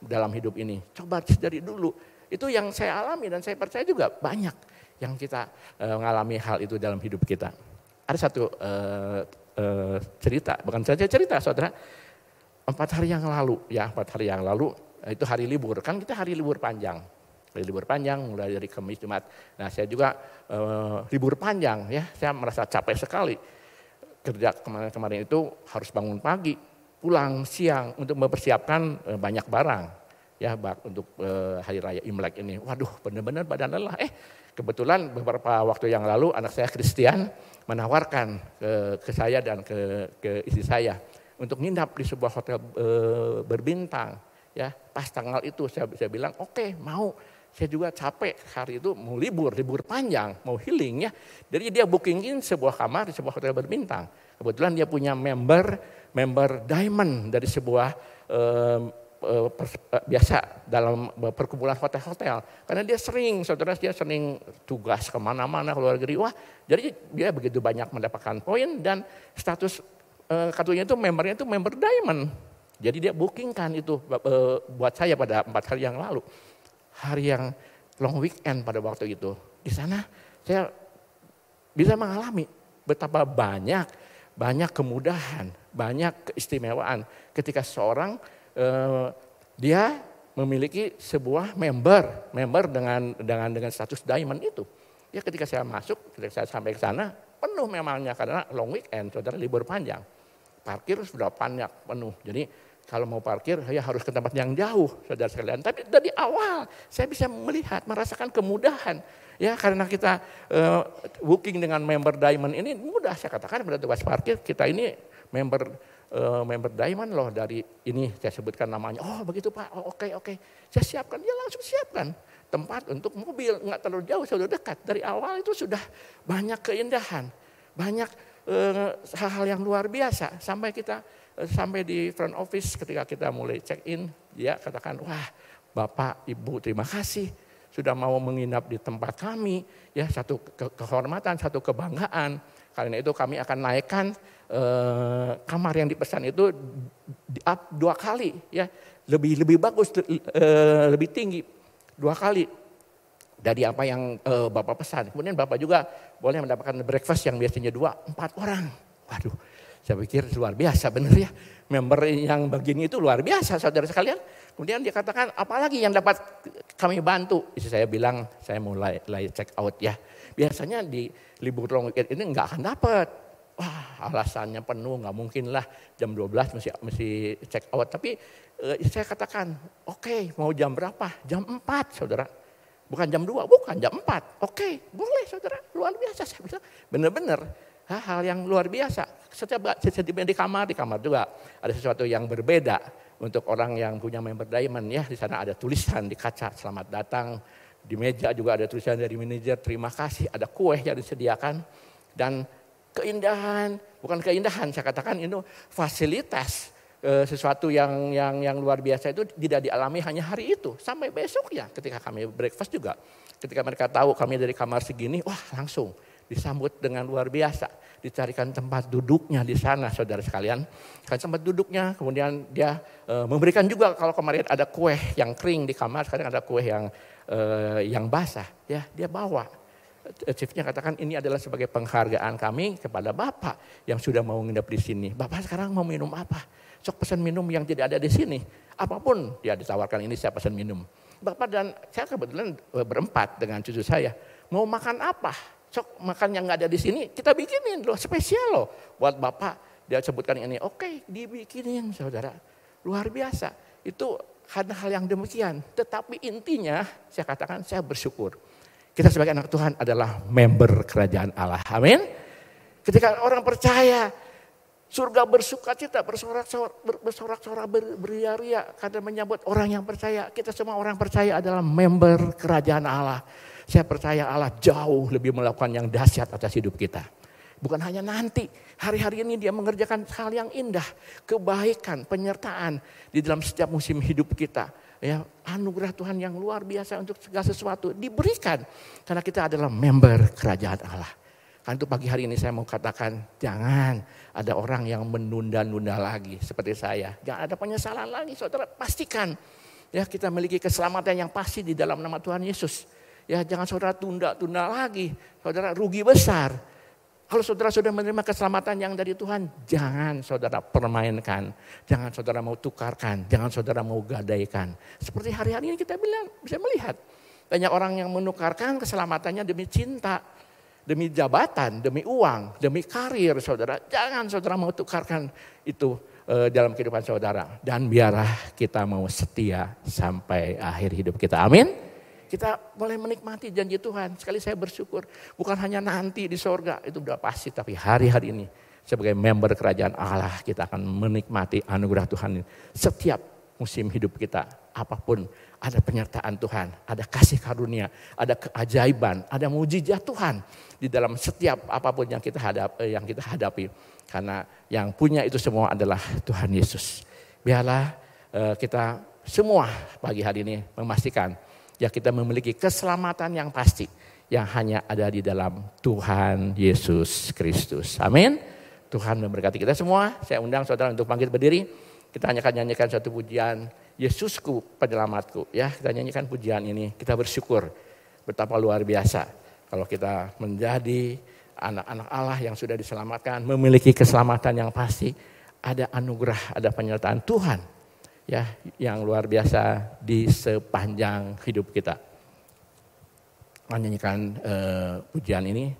dalam hidup ini. Coba dari dulu, itu yang saya alami dan saya percaya juga banyak yang kita mengalami hal itu dalam hidup kita. Ada satu cerita, bukan saja cerita saudara, 4 hari yang lalu, itu hari libur, kan kita hari libur panjang. Libur panjang mulai dari Kamis Jumat. Nah saya juga libur panjang ya, saya merasa capek sekali. Kerja kemarin itu harus bangun pagi, pulang siang untuk mempersiapkan banyak barang ya untuk hari raya Imlek ini. Waduh benar-benar badan lelah. Kebetulan beberapa waktu yang lalu anak saya Christian menawarkan ke saya dan ke istri saya untuk nginap di sebuah hotel berbintang. Ya pas tanggal itu saya bilang oke, mau. Saya juga capek hari itu mau libur panjang, mau healing ya. Jadi dia bookingin sebuah kamar di sebuah hotel berbintang. Kebetulan dia punya member diamond dari sebuah biasa dalam perkumpulan hotel-hotel. Karena dia sering tugas kemana-mana ke luar negeri. Wah, jadi dia begitu banyak mendapatkan poin dan status kartunya itu membernya itu member diamond. Jadi dia bookingkan itu buat saya pada 4 hari yang lalu. Hari yang long weekend pada waktu itu. Di sana saya bisa mengalami betapa banyak kemudahan, banyak keistimewaan ketika seorang dia memiliki sebuah member dengan status diamond itu. Ya ketika saya masuk, ketika saya sampai ke sana, penuh memangnya karena long weekend, saudara libur panjang. Parkir sudah banyak penuh. Jadi kalau mau parkir ya harus ke tempat yang jauh, saudara sekalian. Tapi dari awal saya bisa merasakan kemudahan. Ya karena kita booking dengan member diamond ini mudah, saya katakan pada tugas parkir kita ini member diamond loh dari ini, saya sebutkan namanya. Oh begitu Pak, oh, oke. Saya siapkan, dia langsung siapkan tempat untuk mobil, nggak terlalu jauh, sudah dekat. Dari awal itu sudah banyak keindahan, banyak hal-hal yang luar biasa. Sampai di front office ketika kita mulai check in, dia katakan, wah Bapak, Ibu terima kasih sudah mau menginap di tempat kami. Ya satu kehormatan, satu kebanggaan. Karena itu kami akan naikkan kamar yang dipesan itu up 2 kali, ya lebih bagus, lebih tinggi 2 kali dari apa yang Bapak pesan. Kemudian Bapak juga boleh mendapatkan breakfast yang biasanya 4 orang. Waduh, saya pikir luar biasa benar ya. Member yang begini itu luar biasa saudara sekalian. Kemudian dia katakan apalagi yang dapat kami bantu. Istri saya bilang saya mulai check out ya. Biasanya di libur long weekend ini nggak akan dapat. Wah alasannya penuh, nggak mungkin lah jam 12 mesti check out. Tapi saya katakan oke, mau jam berapa? Jam 4 saudara. Bukan jam 2, bukan jam 4. Oke, boleh saudara, luar biasa. Saya bilang benar-benar hal yang luar biasa. Setiap di kamar juga ada sesuatu yang berbeda untuk orang yang punya member diamond ya. Di sana ada tulisan di kaca, selamat datang. Di meja juga ada tulisan dari manajer, terima kasih. Ada kue yang disediakan dan keindahan, bukan keindahan, saya katakan itu fasilitas sesuatu yang luar biasa itu tidak dialami hanya hari itu, sampai besoknya ketika kami breakfast juga. Ketika mereka tahu kami dari kamar segini, wah langsung disambut dengan luar biasa, dicarikan tempat duduknya di sana saudara sekalian. Tempat duduknya, kemudian dia memberikan juga kalau kemarin ada kue yang kering di kamar, sekarang ada kue yang basah, ya dia bawa. Chiefnya katakan ini adalah sebagai penghargaan kami kepada Bapak yang sudah mau nginep di sini. Bapak sekarang mau minum apa? Sok pesan minum yang tidak ada di sini. Apapun dia ditawarkan ini saya pesan minum. Bapak dan saya kebetulan berempat dengan cucu saya. Mau makan apa? Sok makan yang nggak ada di sini kita bikinin loh, spesial loh buat Bapak. Dia sebutkan ini, oke, dibikinin saudara. Luar biasa. Itu hal-hal yang demikian. Tetapi intinya saya katakan saya bersyukur. Kita sebagai anak Tuhan adalah member kerajaan Allah. Amin. Ketika orang percaya, surga bersuka cita, bersorak-sorak, beria-ria karena menyambut orang yang percaya. Kita semua orang percaya adalah member kerajaan Allah. Saya percaya Allah jauh lebih melakukan yang dahsyat atas hidup kita. Bukan hanya nanti, hari-hari ini dia mengerjakan hal yang indah, kebaikan, penyertaan di dalam setiap musim hidup kita. Ya, anugerah Tuhan yang luar biasa untuk segala sesuatu diberikan karena kita adalah member kerajaan Allah. Kan itu pagi hari ini saya mau katakan, jangan ada orang yang menunda-nunda lagi seperti saya. Jangan ada penyesalan lagi, saudara. Pastikan ya kita memiliki keselamatan yang pasti di dalam nama Tuhan Yesus. Ya, jangan saudara tunda-tunda lagi, saudara rugi besar. Kalau saudara sudah menerima keselamatan yang dari Tuhan, jangan saudara permainkan. Jangan saudara mau tukarkan, jangan saudara mau gadaikan. Seperti hari-hari ini kita bilang, bisa melihat. Banyak orang yang menukarkan keselamatannya demi cinta, demi jabatan, demi uang, demi karir saudara. Jangan saudara mau tukarkan itu dalam kehidupan saudara. Dan biarlah kita mau setia sampai akhir hidup kita. Amin. Kita boleh menikmati janji Tuhan. Sekali saya bersyukur. Bukan hanya nanti di sorga. Itu udah pasti. Tapi hari-hari ini. Sebagai member kerajaan Allah. Kita akan menikmati anugerah Tuhan. Setiap musim hidup kita. Apapun. Ada penyertaan Tuhan. Ada kasih karunia. Ada keajaiban. Ada mujizat Tuhan. Di dalam setiap apapun yang kita hadapi. Karena yang punya itu semua adalah Tuhan Yesus. Biarlah kita semua pagi hari ini memastikan. Ya kita memiliki keselamatan yang pasti. Yang hanya ada di dalam Tuhan Yesus Kristus. Amin. Tuhan memberkati kita semua. Saya undang saudara untuk bangkit berdiri. Kita akan nyanyikan satu pujian. Yesusku penyelamatku. Ya kita nyanyikan pujian ini. Kita bersyukur. Betapa luar biasa. Kalau kita menjadi anak-anak Allah yang sudah diselamatkan. Memiliki keselamatan yang pasti. Ada anugerah, ada penyertaan Tuhan. Ya, yang luar biasa di sepanjang hidup kita. Menyanyikan pujian ini.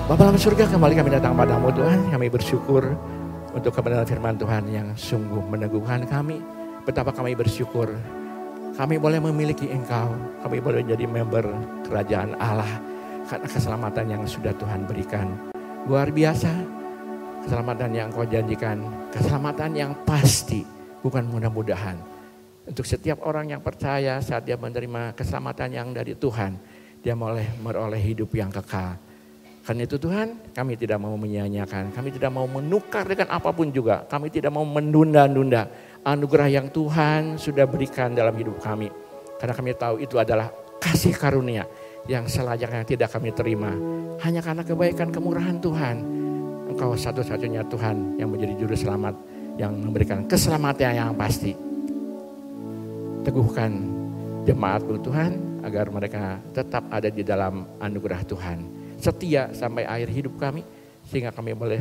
Bapa dalam surga, kembali kami datang padamu Tuhan. Kami bersyukur untuk kebenaran firman Tuhan yang sungguh meneguhkan kami. Betapa kami bersyukur kami boleh memiliki Engkau. Kami boleh menjadi member kerajaan Allah karena keselamatan yang sudah Tuhan berikan. Luar biasa keselamatan yang Kau janjikan. Keselamatan yang pasti, bukan mudah-mudahan. Untuk setiap orang yang percaya saat dia menerima keselamatan yang dari Tuhan, dia meroleh hidup yang kekal. Karena itu Tuhan, kami tidak mau menyia-nyiakan, kami tidak mau menukar dengan apapun juga, kami tidak mau menunda-nunda anugerah yang Tuhan sudah berikan dalam hidup kami. Karena kami tahu itu adalah kasih karunia yang selayaknya tidak kami terima. Hanya karena kebaikan kemurahan Tuhan, Engkau satu-satunya Tuhan yang menjadi juru selamat, yang memberikan keselamatan yang pasti. Teguhkan jemaat-Mu Tuhan, agar mereka tetap ada di dalam anugerah Tuhan. Setia sampai akhir hidup kami, sehingga kami boleh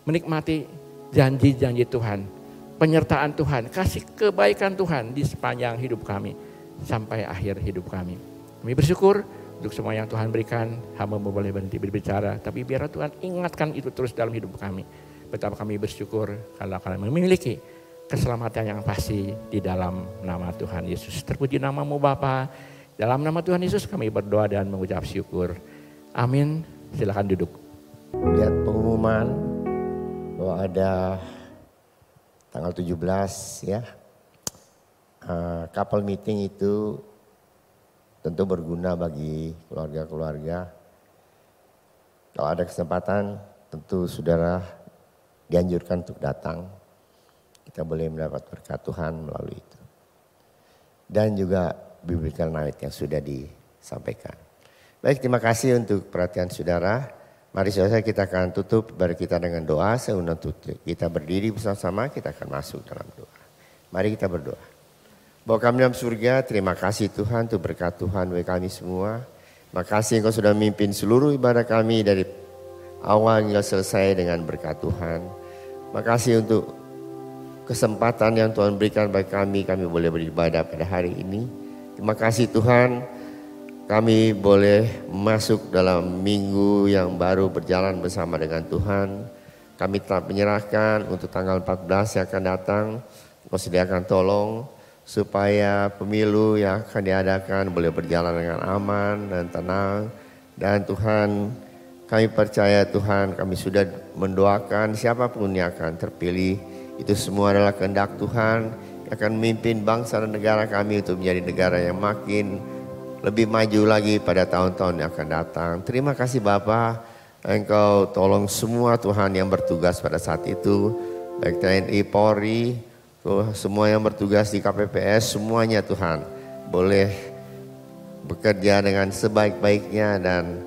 menikmati janji-janji Tuhan, penyertaan Tuhan, kasih kebaikan Tuhan di sepanjang hidup kami sampai akhir hidup kami. Kami bersyukur untuk semua yang Tuhan berikan. Hamba-Mu boleh berhenti berbicara, tapi biar Tuhan ingatkan itu terus dalam hidup kami. Betapa kami bersyukur kalau kami memiliki keselamatan yang pasti di dalam nama Tuhan Yesus. Terpuji nama-Mu Bapa. Dalam nama Tuhan Yesus kami berdoa dan mengucap syukur. Amin. Silakan duduk. Lihat pengumuman bahwa ada tanggal 17 ya. Couple meeting itu tentu berguna bagi keluarga-keluarga. Kalau ada kesempatan tentu saudara dianjurkan untuk datang. Kita boleh mendapat berkat Tuhan melalui itu. Dan juga biblical night yang sudah disampaikan. Baik, terima kasih untuk perhatian saudara. Mari saudara kita akan tutup ibadah kita dengan doa. Saya undang kita berdiri bersama-sama, kita akan masuk dalam doa. Mari kita berdoa. Bapa kami dalam surga, terima kasih Tuhan untuk berkat Tuhan bagi kami semua. Terima kasih Engkau sudah memimpin seluruh ibadah kami dari awal hingga selesai dengan berkat Tuhan. Terima kasih untuk kesempatan yang Tuhan berikan bagi kami boleh beribadah pada hari ini. Terima kasih Tuhan. Kami boleh masuk dalam minggu yang baru berjalan bersama dengan Tuhan. Kami telah menyerahkan untuk tanggal 14 yang akan datang. Kau sediakan tolong supaya pemilu yang akan diadakan boleh berjalan dengan aman dan tenang. Dan Tuhan, kami percaya Tuhan, kami sudah mendoakan siapapun yang akan terpilih. Itu semua adalah kehendak Tuhan yang akan memimpin bangsa dan negara kami untuk menjadi negara yang makin lebih maju lagi pada tahun-tahun yang akan datang. Terima kasih Bapa, Engkau tolong semua Tuhan yang bertugas pada saat itu. Baik TNI, Polri, semua yang bertugas di KPPS, semuanya Tuhan boleh bekerja dengan sebaik-baiknya. Dan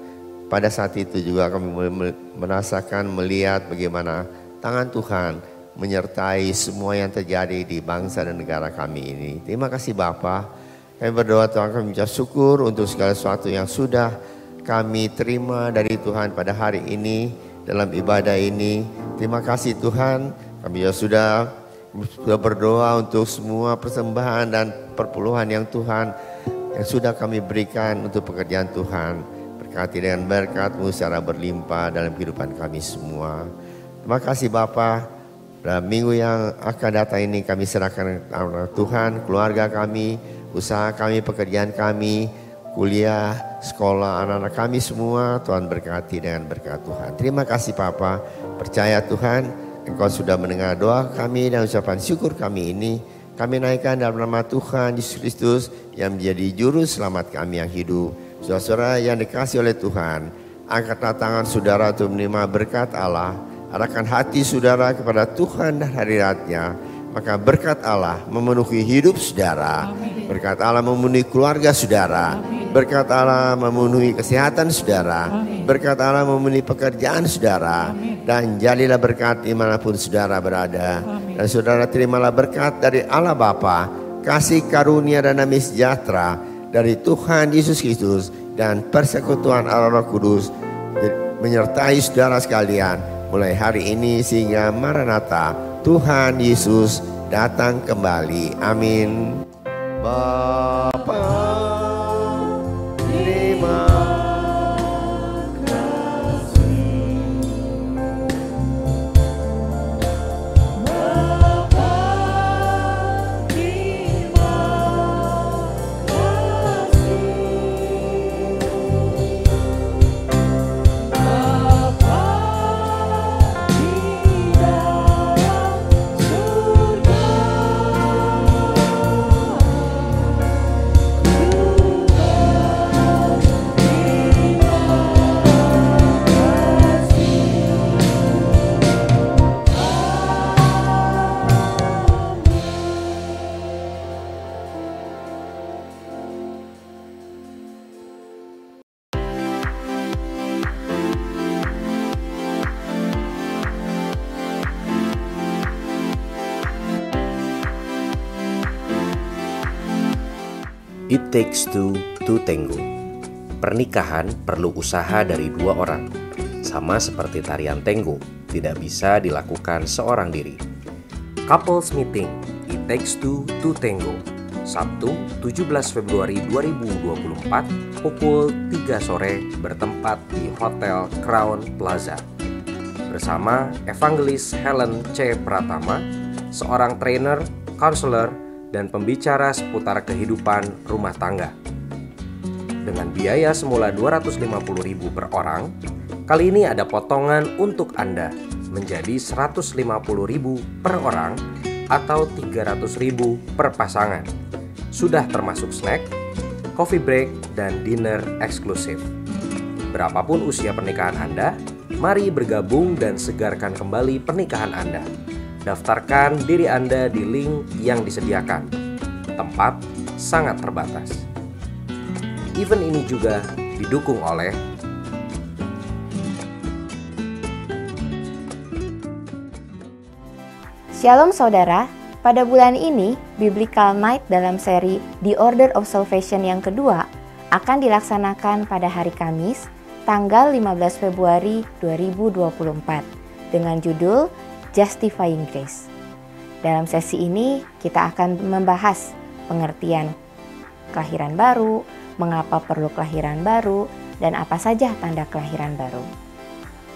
pada saat itu juga kami merasakan, melihat bagaimana tangan Tuhan menyertai semua yang terjadi di bangsa dan negara kami ini. Terima kasih Bapa. Kami berdoa Tuhan, kami mengucap syukur untuk segala sesuatu yang sudah kami terima dari Tuhan pada hari ini dalam ibadah ini. Terima kasih Tuhan, kami sudah berdoa untuk semua persembahan dan perpuluhan yang Tuhan yang sudah kami berikan untuk pekerjaan Tuhan. Berkati dengan berkat-Mu secara berlimpah dalam kehidupan kami semua. Terima kasih Bapa. Dalam minggu yang akan datang ini kami serahkan Tuhan, keluarga kami, usaha kami, pekerjaan kami, kuliah, sekolah, anak-anak kami semua. Tuhan berkati dengan berkat Tuhan. Terima kasih Papa. Percaya Tuhan, Engkau sudah mendengar doa kami dan ucapan syukur kami ini. Kami naikkan dalam nama Tuhan Yesus Kristus yang menjadi juru selamat kami yang hidup. Saudara-saudara yang dikasihi oleh Tuhan, angkatlah tangan saudara untuk menerima berkat Allah. Arahkan hati saudara kepada Tuhan dan hadirat-Nya. Maka berkat Allah memenuhi hidup saudara. Amin. Berkat Allah memenuhi keluarga saudara. Amin. Berkat Allah memenuhi kesehatan saudara. Amin. Berkat Allah memenuhi pekerjaan saudara. Amin. Dan jadilah berkat dimanapun saudara berada. Amin. Dan saudara terimalah berkat dari Allah Bapa, kasih karunia dan damai sejahtera dari Tuhan Yesus Kristus dan persekutuan Allah Roh Kudus menyertai saudara sekalian mulai hari ini sehingga Maranatha, Tuhan Yesus datang kembali. Amin. Bapa, terima kasih. takes two to tango. Pernikahan perlu usaha dari dua orang. Sama seperti tarian tango, tidak bisa dilakukan seorang diri. Couples Meeting, It Takes Two to Tango. Sabtu 17 Februari 2024 pukul 3 sore bertempat di Hotel Crown Plaza. Bersama Evangelis Helen C. Pratama, seorang trainer, konselor, dan pembicara seputar kehidupan rumah tangga. Dengan biaya semula Rp250.000 per orang, kali ini ada potongan untuk Anda menjadi Rp150.000 per orang atau Rp300.000 per pasangan. Sudah termasuk snack, coffee break, dan dinner eksklusif. Berapapun usia pernikahan Anda, mari bergabung dan segarkan kembali pernikahan Anda. Daftarkan diri Anda di link yang disediakan. Tempat sangat terbatas. Event ini juga didukung oleh Shalom saudara, pada bulan ini Biblical Night dalam seri The Order of Salvation yang kedua akan dilaksanakan pada hari Kamis, tanggal 15 Februari 2024 dengan judul Justifying Grace. Dalam sesi ini kita akan membahas pengertian kelahiran baru, mengapa perlu kelahiran baru, dan apa saja tanda kelahiran baru.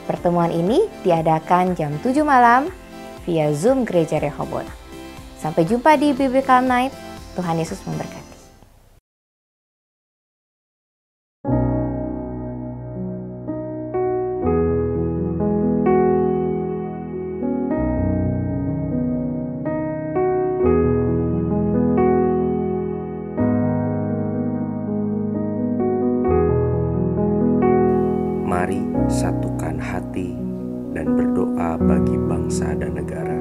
Pertemuan ini diadakan jam 7 malam via Zoom Gereja Rehoboth. Sampai jumpa di Biblical Night. Tuhan Yesus memberkati. Mari satukan hati dan berdoa bagi bangsa dan negara,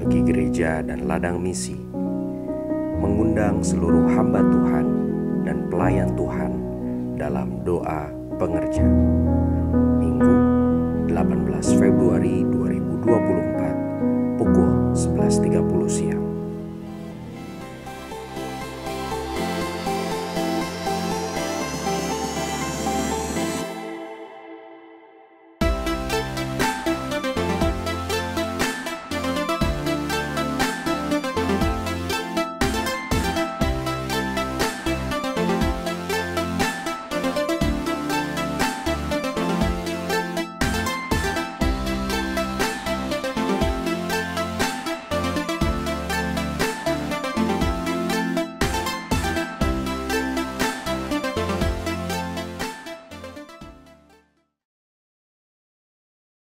bagi gereja dan ladang misi, mengundang seluruh hamba Tuhan dan pelayan Tuhan dalam doa pengerja.